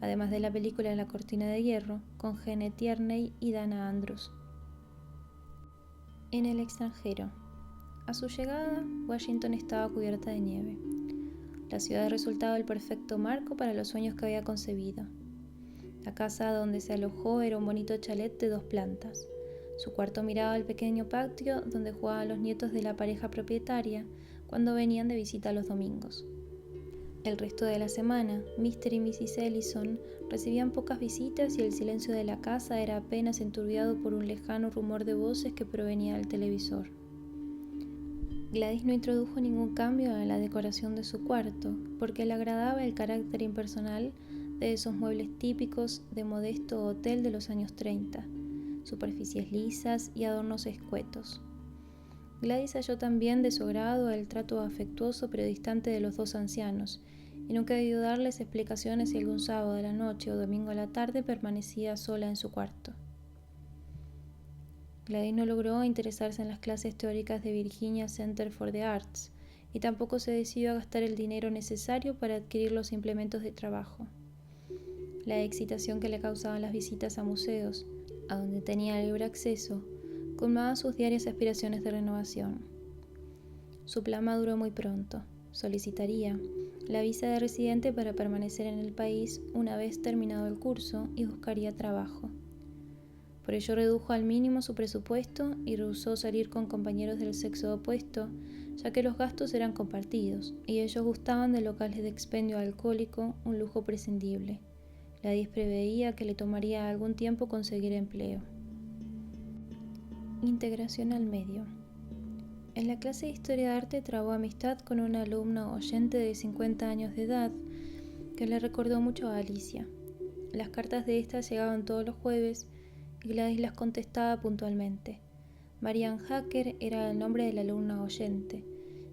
además de la película La cortina de hierro, con Gene Tierney y Dana Andrews. En el extranjero. A su llegada, Washington estaba cubierta de nieve. La ciudad resultaba el perfecto marco para los sueños que había concebido. La casa donde se alojó era un bonito chalet de 2 plantas. Su cuarto miraba al pequeño patio donde jugaban los nietos de la pareja propietaria cuando venían de visita los domingos. El resto de la semana, Mr. y Mrs. Ellison recibían pocas visitas y el silencio de la casa era apenas enturbiado por un lejano rumor de voces que provenía del televisor. Gladys no introdujo ningún cambio en la decoración de su cuarto, porque le agradaba el carácter impersonal de esos muebles típicos de modesto hotel de los años 30, superficies lisas y adornos escuetos. Gladys halló también de su agrado el trato afectuoso pero distante de los 2 ancianos, y nunca debió darles explicaciones si algún sábado de la noche o domingo a la tarde permanecía sola en su cuarto. Gladys no logró interesarse en las clases teóricas de Virginia Center for the Arts y tampoco se decidió a gastar el dinero necesario para adquirir los implementos de trabajo. La excitación que le causaban las visitas a museos, a donde tenía libre acceso, colmaba sus diarias aspiraciones de renovación. Su plan maduró muy pronto. Solicitaría la visa de residente para permanecer en el país una vez terminado el curso y buscaría trabajo. Por ello redujo al mínimo su presupuesto y rehusó salir con compañeros del sexo opuesto, ya que los gastos eran compartidos y ellos gustaban de locales de expendio alcohólico, un lujo prescindible. Gladys preveía que le tomaría algún tiempo conseguir empleo. Integración al medio. En la clase de Historia de Arte trabó amistad con una alumna oyente de 50 años de edad que le recordó mucho a Alicia. Las cartas de esta llegaban todos los jueves y Gladys las contestaba puntualmente. Marianne Hacker era el nombre de la alumna oyente,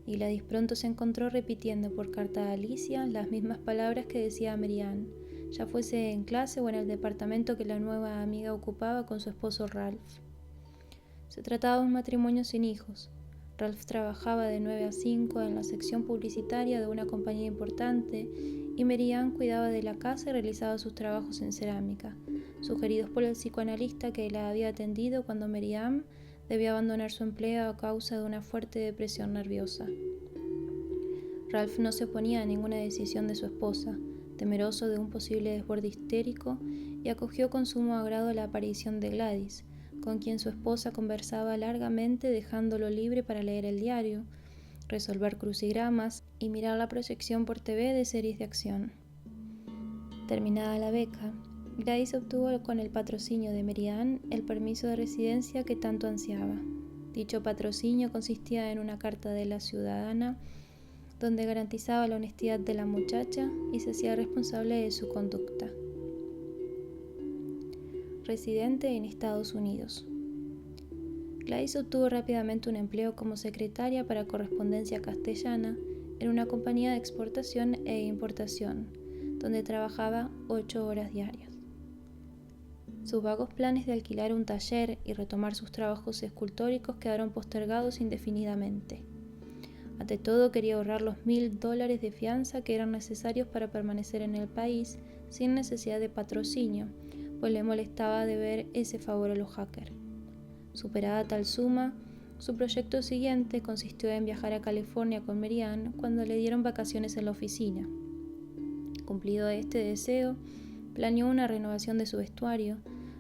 y Gladys pronto se encontró repitiendo por carta a Alicia las mismas palabras que decía Marianne, ya fuese en clase o en el departamento que la nueva amiga ocupaba con su esposo Ralph. Se trataba de un matrimonio sin hijos. Ralph trabajaba de 9 a 5 en la sección publicitaria de una compañía importante y Marianne cuidaba de la casa y realizaba sus trabajos en cerámica, sugeridos por el psicoanalista que la había atendido cuando Marianne debió abandonar su empleo a causa de una fuerte depresión nerviosa. Ralph no se oponía a ninguna decisión de su esposa, temeroso de un posible desborde histérico, y acogió con sumo agrado la aparición de Gladys, con quien su esposa conversaba largamente dejándolo libre para leer el diario, resolver crucigramas y mirar la proyección por TV de series de acción. Terminada la beca, Gladys obtuvo con el patrocinio de Marianne el permiso de residencia que tanto ansiaba. Dicho patrocinio consistía en una carta de la ciudadana donde garantizaba la honestidad de la muchacha y se hacía responsable de su conducta. Residente en Estados Unidos. Gladys obtuvo rápidamente un empleo como secretaria para correspondencia castellana en una compañía de exportación e importación, donde trabajaba 8 horas diarias. Sus vagos planes de alquilar un taller y retomar sus trabajos escultóricos quedaron postergados indefinidamente. Ante todo, quería ahorrar los $1,000 de fianza que eran necesarios para permanecer en el país sin necesidad de patrocinio, pues le molestaba deber ese favor a los Hacker. Superada tal suma, Su proyecto siguiente consistió en viajar a California con Marianne cuando le dieron vacaciones en la oficina. Cumplido este deseo, planeó una renovación de su vestuario,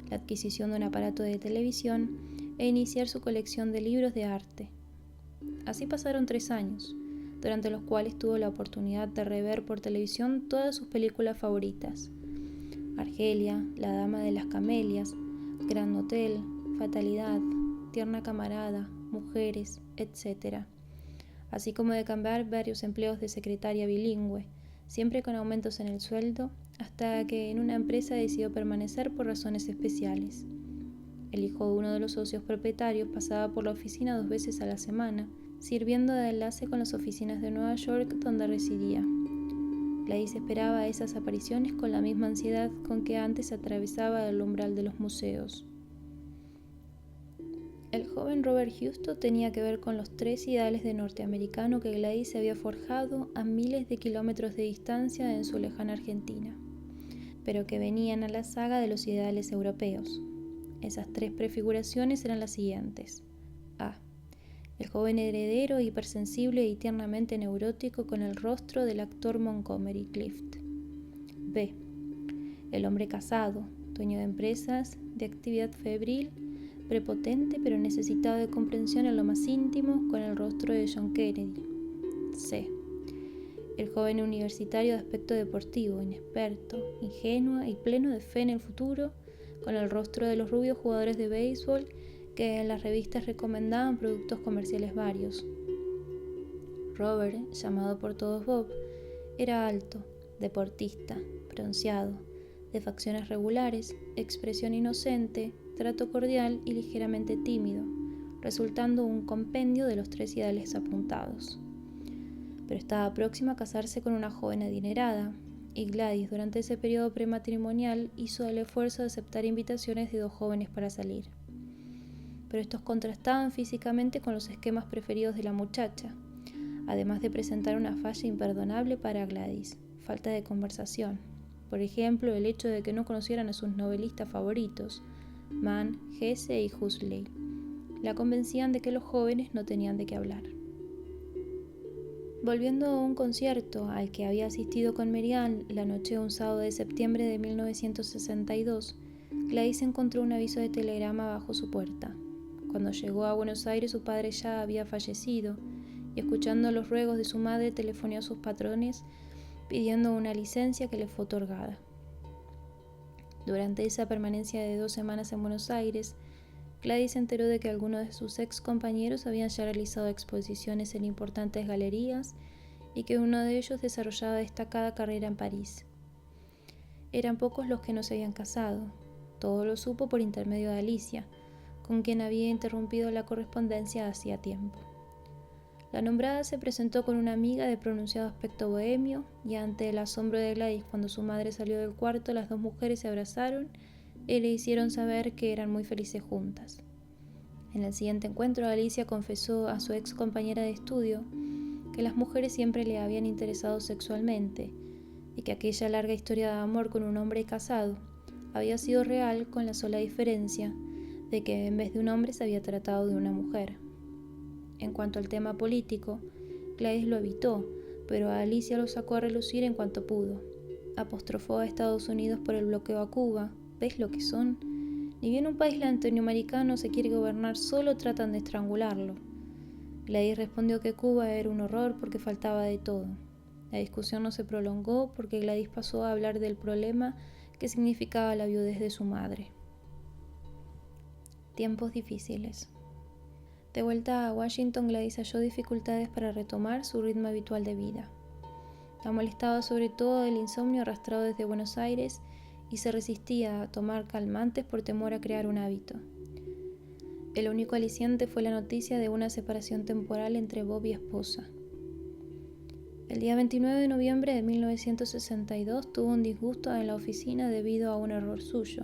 la adquisición de un aparato de televisión e iniciar su colección de libros de arte. Así pasaron 3 años, durante los cuales tuvo la oportunidad de rever por televisión todas sus películas favoritas: Argelia, La Dama de las Camelias, Grand Hotel, Fatalidad, Tierna Camarada, Mujeres, etc., así como de cambiar varios empleos de secretaria bilingüe, siempre con aumentos en el sueldo, hasta que en una empresa decidió permanecer por razones especiales. El hijo de uno de los socios propietarios pasaba por la oficina 2 veces a la semana, sirviendo de enlace con las oficinas de Nueva York donde residía. Gladys esperaba esas apariciones con la misma ansiedad con que antes atravesaba el umbral de los museos. El joven Robert Houston tenía que ver con los 3 ideales de norteamericano que Gladys se había forjado a miles de kilómetros de distancia en su lejana Argentina, pero que venían a la saga de los ideales europeos. Esas 3 prefiguraciones eran las siguientes: A. El joven heredero, hipersensible y tiernamente neurótico con el rostro del actor Montgomery Clift. B. El hombre casado, dueño de empresas, de actividad febril, prepotente pero necesitado de comprensión en lo más íntimo, con el rostro de John Kennedy. C. El joven universitario de aspecto deportivo, inexperto, ingenuo y pleno de fe en el futuro, con el rostro de los rubios jugadores de béisbol que en las revistas recomendaban productos comerciales varios. Robert, llamado por todos Bob, era alto, deportista, bronceado, de facciones regulares, expresión inocente, trato cordial y ligeramente tímido, resultando un compendio de los 3 ideales apuntados. Pero estaba próximo a casarse con una joven adinerada, y Gladys durante ese periodo prematrimonial hizo el esfuerzo de aceptar invitaciones de 2 jóvenes para salir. Pero estos contrastaban físicamente con los esquemas preferidos de la muchacha, además de presentar una falla imperdonable para Gladys: falta de conversación. Por ejemplo, el hecho de que no conocieran a sus novelistas favoritos, Mann, Hesse y Huxley. La convencían de que los jóvenes no tenían de qué hablar. Volviendo a un concierto al que había asistido con Marianne la noche de un sábado de septiembre de 1962, Gladys encontró un aviso de telegrama bajo su puerta. Cuando llegó a Buenos Aires, su padre ya había fallecido, y escuchando los ruegos de su madre, telefoneó a sus patrones pidiendo una licencia que le fue otorgada. Durante esa permanencia de 2 semanas en Buenos Aires, Gladys se enteró de que algunos de sus ex compañeros habían ya realizado exposiciones en importantes galerías y que uno de ellos desarrollaba destacada carrera en París. Eran pocos los que no se habían casado. Todo lo supo por intermedio de Alicia, con quien había interrumpido la correspondencia hacía tiempo. La nombrada se presentó con una amiga de pronunciado aspecto bohemio, y ante el asombro de Gladys cuando su madre salió del cuarto, las 2 mujeres se abrazaron y le hicieron saber que eran muy felices juntas. En el siguiente encuentro, Alicia confesó a su ex compañera de estudio que las mujeres siempre le habían interesado sexualmente y que aquella larga historia de amor con un hombre casado había sido real, con la sola diferencia de que en vez de un hombre se había tratado de una mujer. En cuanto al tema político, Gladys lo evitó, pero Alicia lo sacó a relucir en cuanto pudo. Apostrofó a Estados Unidos por el bloqueo a Cuba. ¿Ves lo que son? Ni bien un país latinoamericano se quiere gobernar solo, tratan de estrangularlo. Gladys respondió que Cuba era un horror porque faltaba de todo. La discusión no se prolongó porque Gladys pasó a hablar del problema que significaba la viudez de su madre. Tiempos difíciles. De vuelta a Washington, Gladys halló dificultades para retomar su ritmo habitual de vida. La molestaba sobre todo el insomnio arrastrado desde Buenos Aires y se resistía a tomar calmantes por temor a crear un hábito. El único aliciente fue la noticia de una separación temporal entre Bob y esposa. El día 29 de noviembre de 1962 tuvo un disgusto en la oficina debido a un error suyo,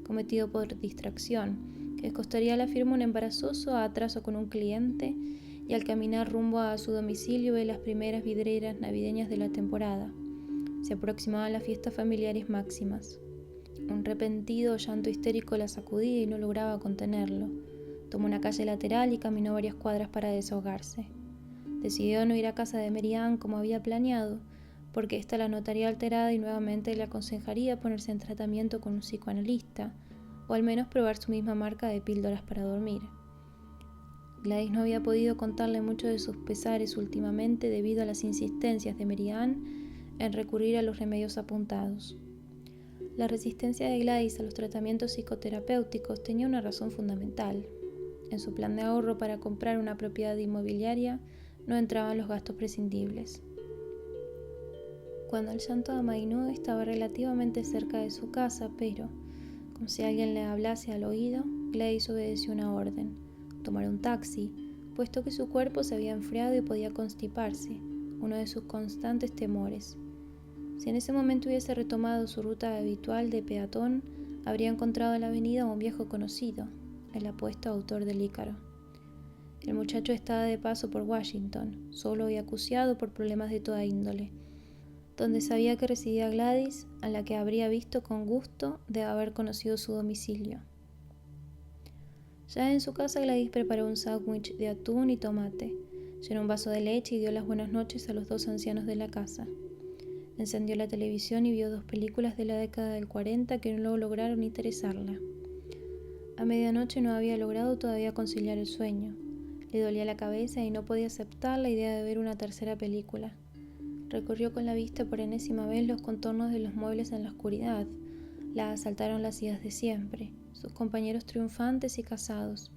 cometido por distracción, que costaría a la firma un embarazoso atraso con un cliente, y al caminar rumbo a su domicilio ve las primeras vidrieras navideñas de la temporada. Se aproximaban las fiestas familiares máximas. Un repentino llanto histérico la sacudía y no lograba contenerlo. Tomó una calle lateral y caminó varias cuadras para desahogarse. Decidió no ir a casa de Mary Ann como había planeado, porque ésta la notaría alterada y nuevamente le aconsejaría ponerse en tratamiento con un psicoanalista, o al menos probar su misma marca de píldoras para dormir. Gladys no había podido contarle mucho de sus pesares últimamente debido a las insistencias de Mary Ann en recurrir a los remedios apuntados. La resistencia de Gladys a los tratamientos psicoterapéuticos tenía una razón fundamental. En su plan de ahorro para comprar una propiedad inmobiliaria no entraban los gastos prescindibles. Cuando el llanto amainó estaba relativamente cerca de su casa, pero, como si alguien le hablase al oído, Gladys obedeció una orden: tomar un taxi, puesto que su cuerpo se había enfriado y podía constiparse, uno de sus constantes temores. Si en ese momento hubiese retomado su ruta habitual de peatón, habría encontrado en la avenida a un viejo conocido, el apuesto autor del Ícaro. El muchacho estaba de paso por Washington, solo y acuciado por problemas de toda índole, donde sabía que residía Gladys, a la que habría visto con gusto de haber conocido su domicilio. Ya en su casa, Gladys preparó un sándwich de atún y tomate, llenó un vaso de leche y dio las buenas noches a los dos ancianos de la casa. Encendió la televisión y vio 2 películas de la década del 40 que no lograron interesarla. A medianoche no había logrado todavía conciliar el sueño. Le dolía la cabeza y no podía aceptar la idea de ver una tercera película. Recorrió con la vista por enésima vez los contornos de los muebles en la oscuridad. La asaltaron las ideas de siempre, sus compañeros triunfantes y casados,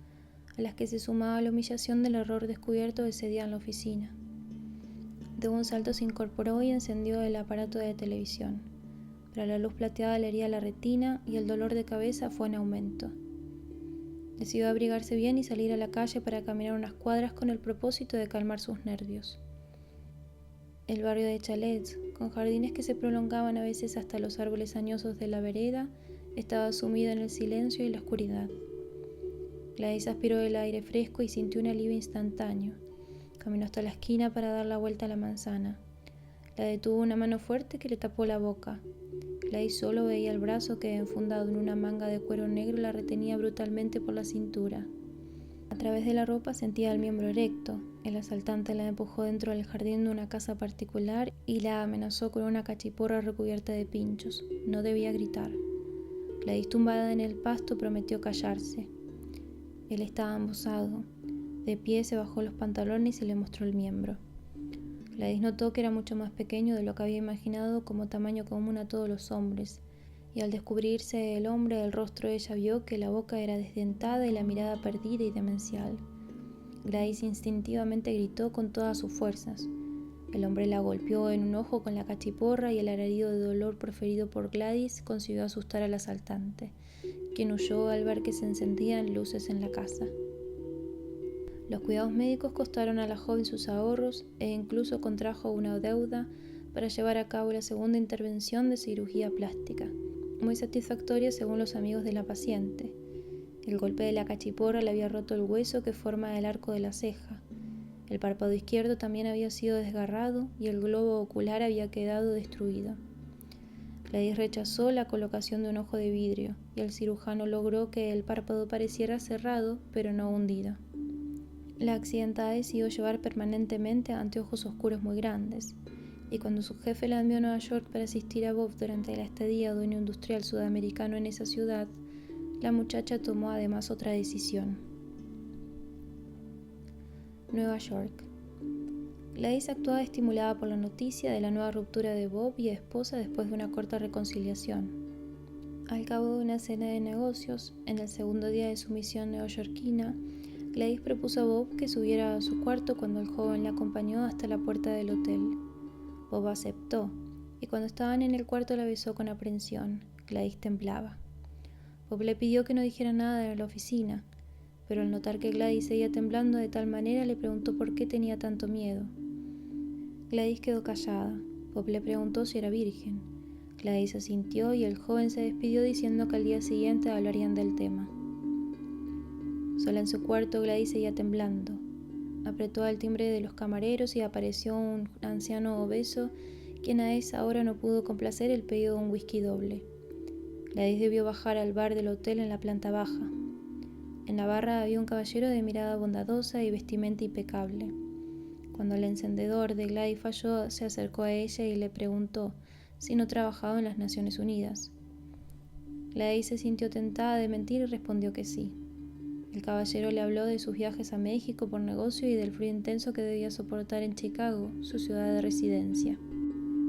a las que se sumaba la humillación del error descubierto ese día en la oficina. De un salto se incorporó y encendió el aparato de televisión, pero la luz plateada le hería la retina y el dolor de cabeza fue en aumento. Decidió abrigarse bien y salir a la calle para caminar unas cuadras con el propósito de calmar sus nervios. El barrio de chalets, con jardines que se prolongaban a veces hasta los árboles añosos de la vereda, estaba sumido en el silencio y la oscuridad. Gladys aspiró el aire fresco y sintió un alivio instantáneo. Caminó hasta la esquina para dar la vuelta a la manzana. La detuvo una mano fuerte que le tapó la boca. Gladys solo veía el brazo que, enfundado en una manga de cuero negro, la retenía brutalmente por la cintura. A través de la ropa sentía el miembro erecto. El asaltante la empujó dentro del jardín de una casa particular y la amenazó con una cachiporra recubierta de pinchos. No debía gritar. Gladys, tumbada en el pasto, prometió callarse. Él estaba embosado. De pie se bajó los pantalones y le mostró el miembro. Gladys notó que era mucho más pequeño de lo que había imaginado como tamaño común a todos los hombres, y al descubrirse el hombre del rostro ella vio que la boca era desdentada y la mirada perdida y demencial. Gladys instintivamente gritó con todas sus fuerzas. El hombre la golpeó en un ojo con la cachiporra y el alarido de dolor proferido por Gladys consiguió asustar al asaltante, quien huyó al ver que se encendían luces en la casa. Los cuidados médicos costaron a la joven sus ahorros e incluso contrajo una deuda para llevar a cabo la segunda intervención de cirugía plástica, muy satisfactoria según los amigos de la paciente. El golpe de la cachiporra le había roto el hueso que forma el arco de la ceja. El párpado izquierdo también había sido desgarrado y el globo ocular había quedado destruido. Gladys rechazó la colocación de un ojo de vidrio y el cirujano logró que el párpado pareciera cerrado pero no hundido. La accidentada decidió llevar permanentemente anteojos oscuros muy grandes, y cuando su jefe la envió a Nueva York para asistir a Bob durante la estadía de un industrial sudamericano en esa ciudad, la muchacha tomó además otra decisión. Nueva York. Gladys actuaba estimulada por la noticia de la nueva ruptura de Bob y esposa después de una corta reconciliación. Al cabo de una cena de negocios, en el segundo día de su misión neoyorquina, Gladys propuso a Bob que subiera a su cuarto cuando el joven la acompañó hasta la puerta del hotel. Bob aceptó, y cuando estaban en el cuarto la besó con aprensión. Gladys temblaba. Bob le pidió que no dijera nada de la oficina, pero al notar que Gladys seguía temblando de tal manera le preguntó por qué tenía tanto miedo. Gladys quedó callada. Bob le preguntó si era virgen. Gladys asintió y el joven se despidió diciendo que al día siguiente hablarían del tema. Sola en su cuarto, Gladys seguía temblando. Apretó al timbre de los camareros y apareció un anciano obeso, quien a esa hora no pudo complacer el pedido de un whisky doble. Gladys debió bajar al bar del hotel en la planta baja. En la barra había un caballero de mirada bondadosa y vestimenta impecable. Cuando el encendedor de Gladys falló, se acercó a ella y le preguntó si no trabajaba en las Naciones Unidas. Gladys se sintió tentada de mentir y respondió que sí. El caballero le habló de sus viajes a México por negocio y del frío intenso que debía soportar en Chicago, su ciudad de residencia.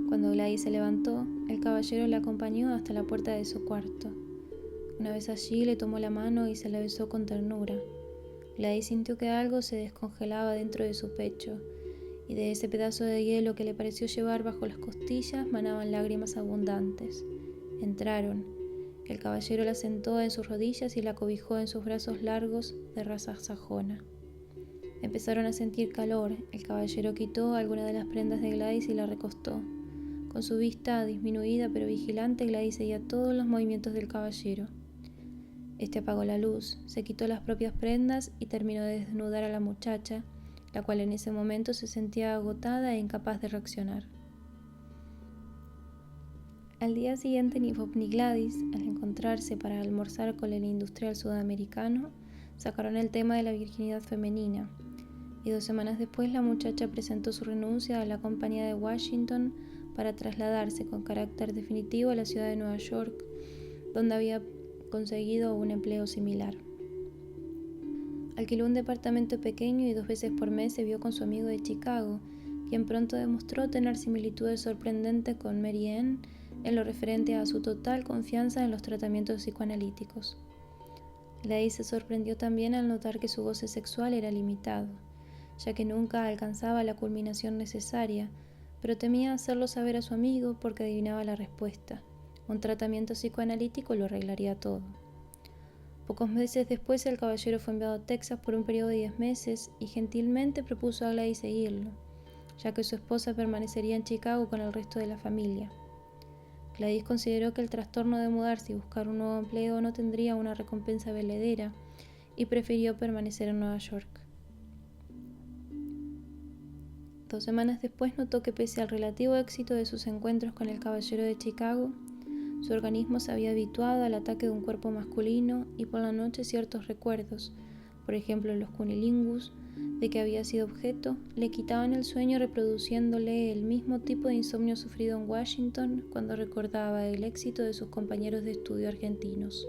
Cuando Gladys se levantó, el caballero la acompañó hasta la puerta de su cuarto. Una vez allí, le tomó la mano y se la besó con ternura. Gladys sintió que algo se descongelaba dentro de su pecho, y de ese pedazo de hielo que le pareció llevar bajo las costillas manaban lágrimas abundantes. Entraron. El caballero la sentó en sus rodillas y la cobijó en sus brazos largos de raza sajona. Empezaron a sentir calor. El caballero quitó algunas de las prendas de Gladys y la recostó. Con su vista disminuida pero vigilante, Gladys seguía todos los movimientos del caballero. Este apagó la luz, se quitó las propias prendas y terminó de desnudar a la muchacha, la cual en ese momento se sentía agotada e incapaz de reaccionar. Al día siguiente, ni Bob ni Gladys, al encontrarse para almorzar con el industrial sudamericano, sacaron el tema de la virginidad femenina, y 2 semanas después la muchacha presentó su renuncia a la Compañía de Washington para trasladarse con carácter definitivo a la ciudad de Nueva York, donde había conseguido un empleo similar. Alquiló un departamento pequeño y 2 veces por mes se vio con su amigo de Chicago, quien pronto demostró tener similitudes sorprendentes con Mary Ann en lo referente a su total confianza en los tratamientos psicoanalíticos. Gladys se sorprendió también al notar que su goce sexual era limitado, ya que nunca alcanzaba la culminación necesaria, pero temía hacerlo saber a su amigo porque adivinaba la respuesta. Un tratamiento psicoanalítico lo arreglaría todo. Pocos meses después, el caballero fue enviado a Texas por un periodo de 10 meses y gentilmente propuso a Gladys seguirlo, ya que su esposa permanecería en Chicago con el resto de la familia. Gladys consideró que el trastorno de mudarse y buscar un nuevo empleo no tendría una recompensa valedera y prefirió permanecer en Nueva York. 2 semanas después notó que pese al relativo éxito de sus encuentros con el caballero de Chicago, su organismo se había habituado al ataque de un cuerpo masculino y por la noche ciertos recuerdos, por ejemplo los cunilingus, de que había sido objeto, le quitaban el sueño reproduciéndole el mismo tipo de insomnio sufrido en Washington cuando recordaba el éxito de sus compañeros de estudio argentinos.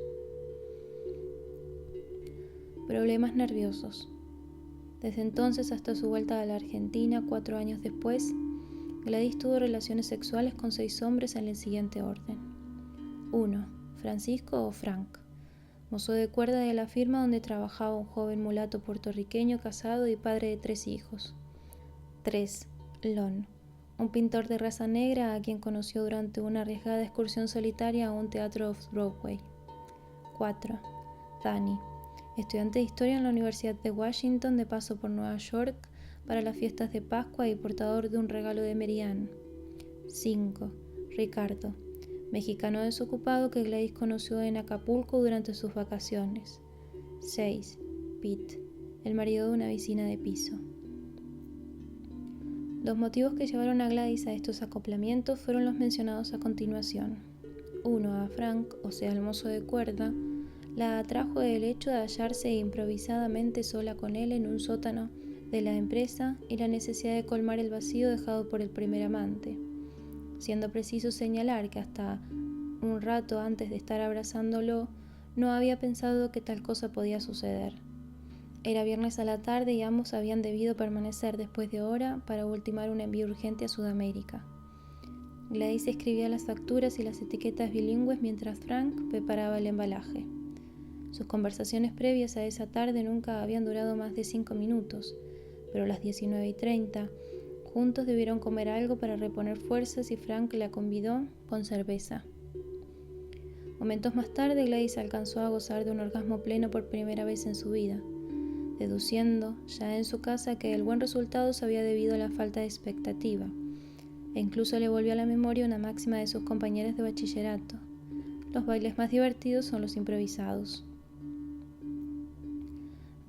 Problemas nerviosos. Desde entonces hasta su vuelta a la Argentina 4 años después, Gladys tuvo relaciones sexuales con 6 hombres en el siguiente orden. 1. Francisco o Frank, mozo de cuerda de la firma donde trabajaba un joven mulato puertorriqueño casado y padre de 3 hijos. 3. Lon, un pintor de raza negra a quien conoció durante una arriesgada excursión solitaria a un teatro off-Broadway. 4. Danny, estudiante de historia en la Universidad de Washington de paso por Nueva York para las fiestas de Pascua y portador de un regalo de Mary Ann. 5. Ricardo, mexicano desocupado que Gladys conoció en Acapulco durante sus vacaciones. 6. Pete, el marido de una vecina de piso. Los motivos que llevaron a Gladys a estos acoplamientos fueron los mencionados a continuación. 1. A Frank, o sea, el mozo de cuerda, la atrajo el hecho de hallarse improvisadamente sola con él en un sótano de la empresa y la necesidad de colmar el vacío dejado por el primer amante, siendo preciso señalar que hasta un rato antes de estar abrazándolo no había pensado que tal cosa podía suceder. Era viernes a la tarde y ambos habían debido permanecer después de hora para ultimar un envío urgente a Sudamérica. Gladys escribía las facturas y las etiquetas bilingües mientras Frank preparaba el embalaje. Sus conversaciones previas a esa tarde nunca habían durado más de 5 minutos, pero a las 19:30 juntos debieron comer algo para reponer fuerzas y Frank la convidó con cerveza. Momentos más tarde, Gladys alcanzó a gozar de un orgasmo pleno por primera vez en su vida, deduciendo ya en su casa que el buen resultado se había debido a la falta de expectativa, e incluso le volvió a la memoria una máxima de sus compañeras de bachillerato: los bailes más divertidos son los improvisados.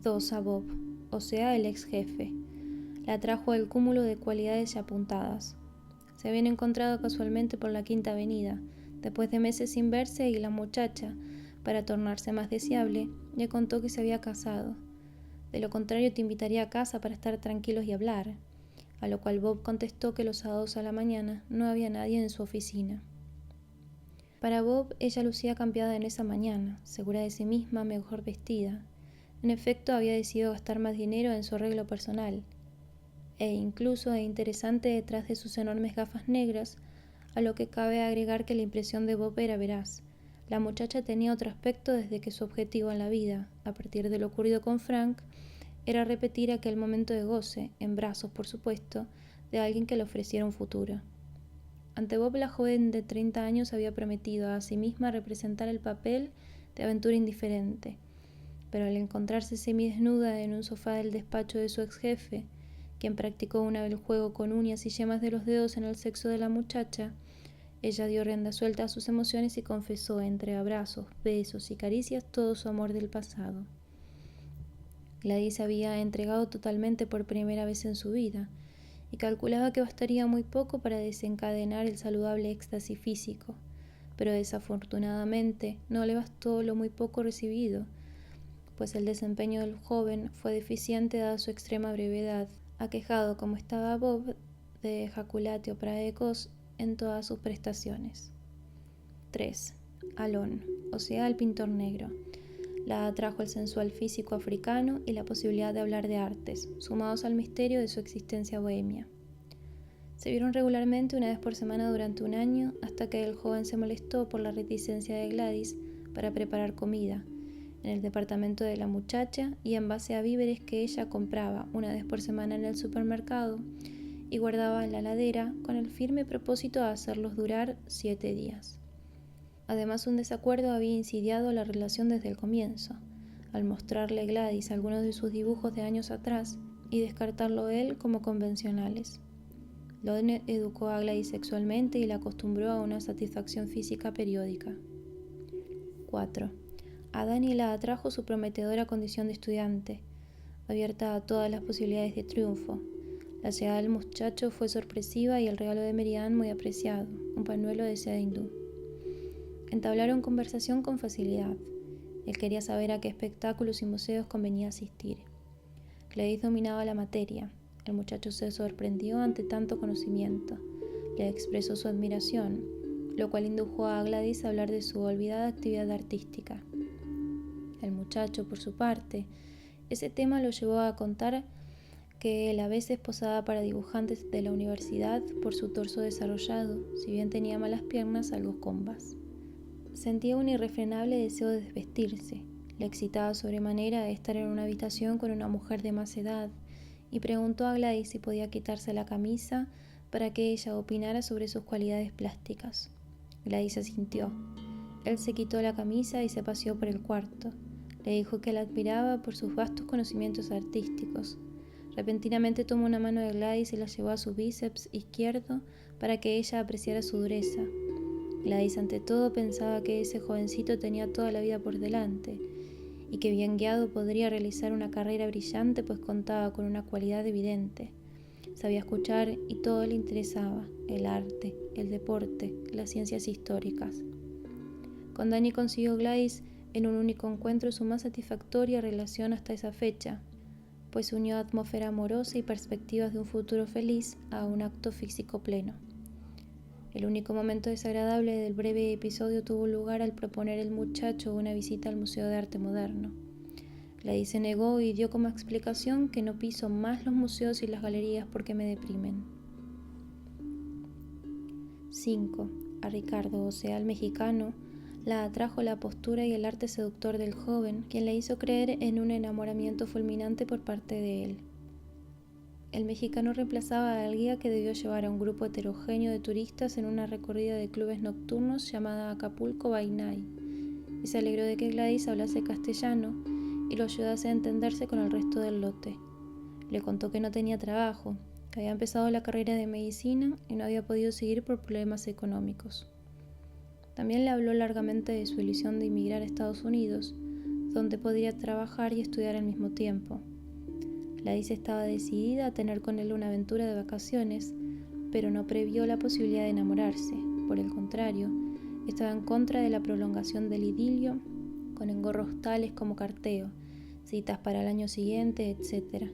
2. A Bob, o sea, el ex jefe. La atrajo el cúmulo de cualidades ya apuntadas. Se habían encontrado casualmente por la Quinta Avenida, después de meses sin verse, y la muchacha, Para tornarse más deseable, le contó que se había casado. De lo contrario, te invitaría a casa para estar tranquilos y hablar. A lo cual Bob contestó que los sábados a la mañana no había nadie en su oficina. Para Bob, ella lucía cambiada en esa mañana, segura de sí misma, mejor vestida. En efecto, había decidido gastar más dinero en su arreglo personal. Incluso es interesante detrás de sus enormes gafas negras, a lo que cabe agregar que la impresión de Bob era veraz. La muchacha tenía otro aspecto desde que su objetivo en la vida, a partir de lo ocurrido con Frank, era repetir aquel momento de goce, en brazos por supuesto, de alguien que le ofreciera un futuro. Ante Bob, la joven de 30 años había prometido a sí misma representar el papel de aventura indiferente, pero al encontrarse semidesnuda en un sofá del despacho de su ex jefe, quien practicó una vez el juego con uñas y yemas de los dedos en el sexo de la muchacha, ella dio rienda suelta a sus emociones y confesó entre abrazos, besos y caricias todo su amor del pasado. Gladys se había entregado totalmente por primera vez en su vida y calculaba que bastaría muy poco para desencadenar el saludable éxtasis físico, pero desafortunadamente no le bastó lo muy poco recibido, pues el desempeño del joven fue deficiente dada su extrema brevedad, aquejado como estaba Bob de ejaculatio praecoz en todas sus prestaciones. 3. Alon, o sea, el pintor negro. La atrajo el sensual físico africano y la posibilidad de hablar de artes, sumados al misterio de su existencia bohemia. Se vieron regularmente una vez por semana durante un año, hasta que el joven se molestó por la reticencia de Gladys para preparar comida en el departamento de la muchacha y en base a víveres que ella compraba una vez por semana en el supermercado y guardaba en la heladera con el firme propósito de hacerlos durar 7 días. Además, un desacuerdo había insidiado la relación desde el comienzo, al mostrarle Gladys algunos de sus dibujos de años atrás y descartarlo él como convencionales. Lon educó a Gladys sexualmente y la acostumbró a una satisfacción física periódica. 4. A Dani la atrajo su prometedora condición de estudiante, abierta a todas las posibilidades de triunfo. La llegada del muchacho fue sorpresiva y el regalo de Merian muy apreciado, un pañuelo de seda hindú. Entablaron conversación con facilidad. Él quería saber a qué espectáculos y museos convenía asistir. Gladys dominaba la materia. El muchacho se sorprendió ante tanto conocimiento. Le expresó su admiración, lo cual indujo a Gladys a hablar de su olvidada actividad artística. El muchacho, por su parte, ese tema lo llevó a contar que él a veces posaba para dibujantes de la universidad por su torso desarrollado, si bien tenía malas piernas algo combas. Sentía un irrefrenable deseo de desvestirse. Le excitaba sobremanera estar en una habitación con una mujer de más edad y preguntó a Gladys si podía quitarse la camisa para que ella opinara sobre sus cualidades plásticas. Gladys asintió. Él se quitó la camisa y se paseó por el cuarto. Le dijo que la admiraba por sus vastos conocimientos artísticos. Repentinamente tomó una mano de Gladys y la llevó a su bíceps izquierdo para que ella apreciara su dureza. Gladys ante todo pensaba que ese jovencito tenía toda la vida por delante y que bien guiado podría realizar una carrera brillante, pues contaba con una cualidad evidente. Sabía escuchar y todo le interesaba: el arte, el deporte, las ciencias históricas. Con Dani consiguió Gladys en un único encuentro su más satisfactoria relación hasta esa fecha, pues unió atmósfera amorosa y perspectivas de un futuro feliz a un acto físico pleno. El único momento desagradable del breve episodio tuvo lugar al proponer el muchacho una visita al Museo de Arte Moderno. Gladys se negó y dio como explicación que no piso más los museos y las galerías porque me deprimen. 5. A Ricardo, o sea, el mexicano, la atrajo la postura y el arte seductor del joven, quien le hizo creer en un enamoramiento fulminante por parte de él. El mexicano reemplazaba al guía que debió llevar a un grupo heterogéneo de turistas en una recorrida de clubes nocturnos llamada Acapulco by Night, y se alegró de que Gladys hablase castellano y lo ayudase a entenderse con el resto del lote. Le contó que no tenía trabajo, que había empezado la carrera de medicina y no había podido seguir por problemas económicos. También le habló largamente de su ilusión de emigrar a Estados Unidos, donde podría trabajar y estudiar al mismo tiempo. Gladys estaba decidida a tener con él una aventura de vacaciones, pero no previó la posibilidad de enamorarse. Por el contrario, estaba en contra de la prolongación del idilio con engorros tales como carteo, citas para el año siguiente, etc.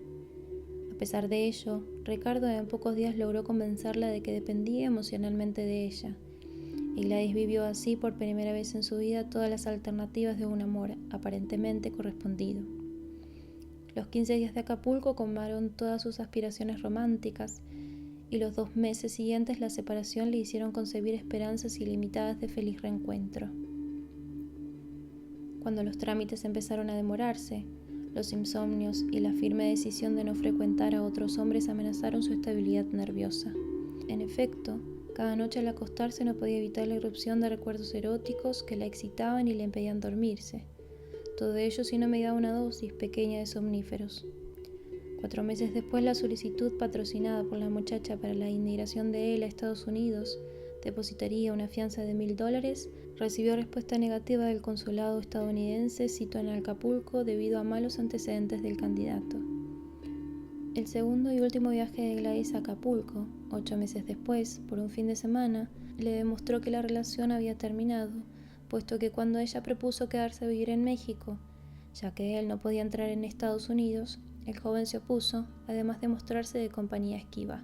A pesar de ello, Ricardo en pocos días logró convencerla de que dependía emocionalmente de ella, y Gladys vivió así por primera vez en su vida todas las alternativas de un amor aparentemente correspondido. Los 15 días de Acapulco colmaron todas sus aspiraciones románticas, y los 2 meses siguientes la separación le hicieron concebir esperanzas ilimitadas de feliz reencuentro. Cuando los trámites empezaron a demorarse, los insomnios y la firme decisión de no frecuentar a otros hombres amenazaron su estabilidad nerviosa. En efecto, cada noche al acostarse no podía evitar la irrupción de recuerdos eróticos que la excitaban y le impedían dormirse. Todo ello sin no mediar una dosis pequeña de somníferos. 4 meses después, la solicitud patrocinada por la muchacha para la inmigración de él a Estados Unidos depositaría una fianza de $1.000, recibió respuesta negativa del consulado estadounidense situado en Acapulco debido a malos antecedentes del candidato. El segundo y último viaje de Gladys a Acapulco, 8 meses después, por un fin de semana, le demostró que la relación había terminado, puesto que cuando ella propuso quedarse a vivir en México, ya que él no podía entrar en Estados Unidos, el joven se opuso, además de mostrarse de compañía esquiva.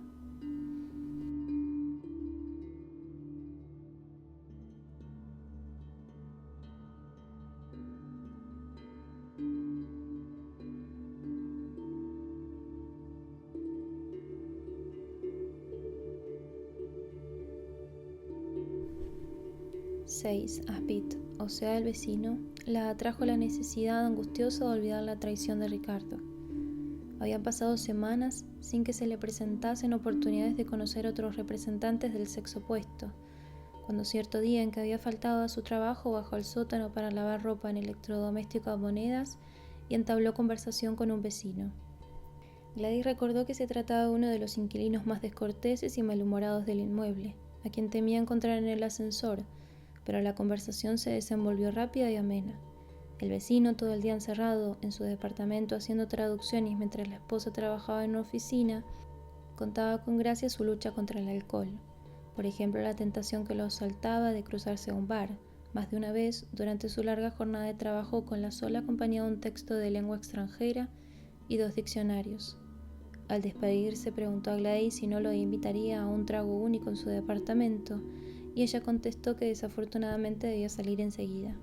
(6) A Pete, o sea el vecino, la atrajo la necesidad angustiosa de olvidar la traición de Ricardo. Habían pasado semanas sin que se le presentasen oportunidades de conocer a otros representantes del sexo opuesto, cuando cierto día en que había faltado a su trabajo bajó al sótano para lavar ropa en electrodoméstico a monedas y entabló conversación con un vecino. Gladys recordó que se trataba de uno de los inquilinos más descorteses y malhumorados del inmueble, a quien temía encontrar en el ascensor, pero la conversación se desenvolvió rápida y amena. El vecino, todo el día encerrado en su departamento haciendo traducciones mientras la esposa trabajaba en una oficina, contaba con gracia su lucha contra el alcohol. Por ejemplo, la tentación que lo asaltaba de cruzarse a un bar, más de una vez durante su larga jornada de trabajo con la sola compañía de un texto de lengua extranjera y 2 diccionarios. Al despedirse preguntó a Gladys si no lo invitaría a un trago único en su departamento, y ella contestó que desafortunadamente debía salir enseguida.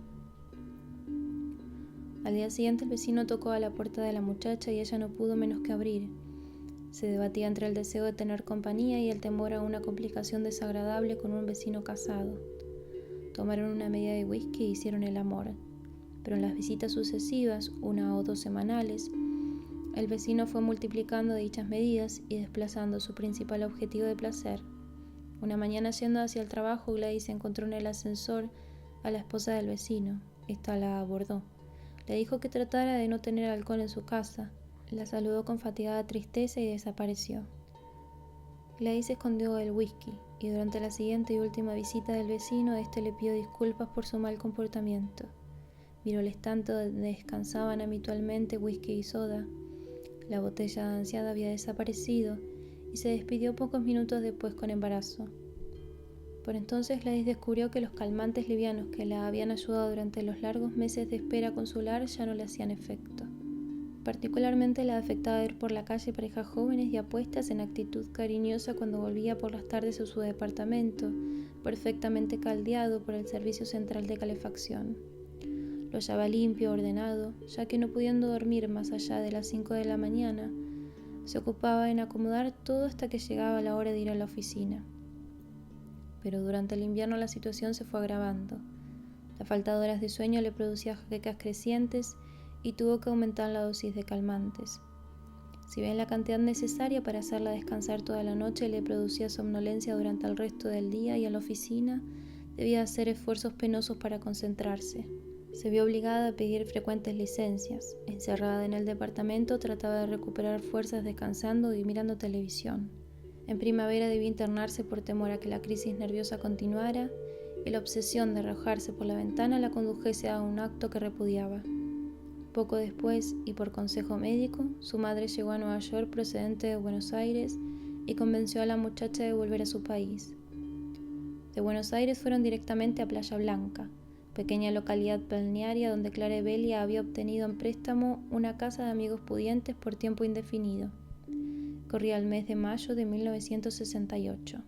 Al día siguiente el vecino tocó a la puerta de la muchacha y ella no pudo menos que abrir. Se debatía entre el deseo de tener compañía y el temor a una complicación desagradable con un vecino casado. Tomaron una medida de whisky e hicieron el amor, pero en las visitas sucesivas, 1 o 2 semanales, el vecino fue multiplicando dichas medidas y desplazando su principal objetivo de placer. Una mañana yendo hacia el trabajo, Gladys encontró en el ascensor a la esposa del vecino. Esta la abordó. Le dijo que tratara de no tener alcohol en su casa. La saludó con fatigada tristeza y desapareció. Gladys escondió el whisky y durante la siguiente y última visita del vecino, este le pidió disculpas por su mal comportamiento. Miró el estante donde descansaban habitualmente whisky y soda. La botella ansiada había desaparecido y se despidió pocos minutos después con embarazo. Por entonces Gladys descubrió que los calmantes livianos que la habían ayudado durante los largos meses de espera consular ya no le hacían efecto. Particularmente la afectaba ver por la calle parejas jóvenes y apuestas en actitud cariñosa cuando volvía por las tardes a su departamento, perfectamente caldeado por el servicio central de calefacción. Lo hallaba limpio, ordenado, ya que no pudiendo dormir más allá de las 5 de la mañana, se ocupaba en acomodar todo hasta que llegaba la hora de ir a la oficina. Pero durante el invierno la situación se fue agravando. La falta de horas de sueño le producía jaquecas crecientes y tuvo que aumentar la dosis de calmantes. Si bien la cantidad necesaria para hacerla descansar toda la noche le producía somnolencia durante el resto del día y a la oficina, debía hacer esfuerzos penosos para concentrarse. Se vio obligada a pedir frecuentes licencias. Encerrada en el departamento, trataba de recuperar fuerzas descansando y mirando televisión. En primavera debió internarse por temor a que la crisis nerviosa continuara y la obsesión de arrojarse por la ventana la condujese a un acto que repudiaba. Poco después, y por consejo médico, su madre llegó a Nueva York procedente de Buenos Aires y convenció a la muchacha de volver a su país. De Buenos Aires fueron directamente a Playa Blanca, pequeña localidad balnearia donde Clara Evelia había obtenido en préstamo una casa de amigos pudientes por tiempo indefinido. Corría el mes de mayo de 1968.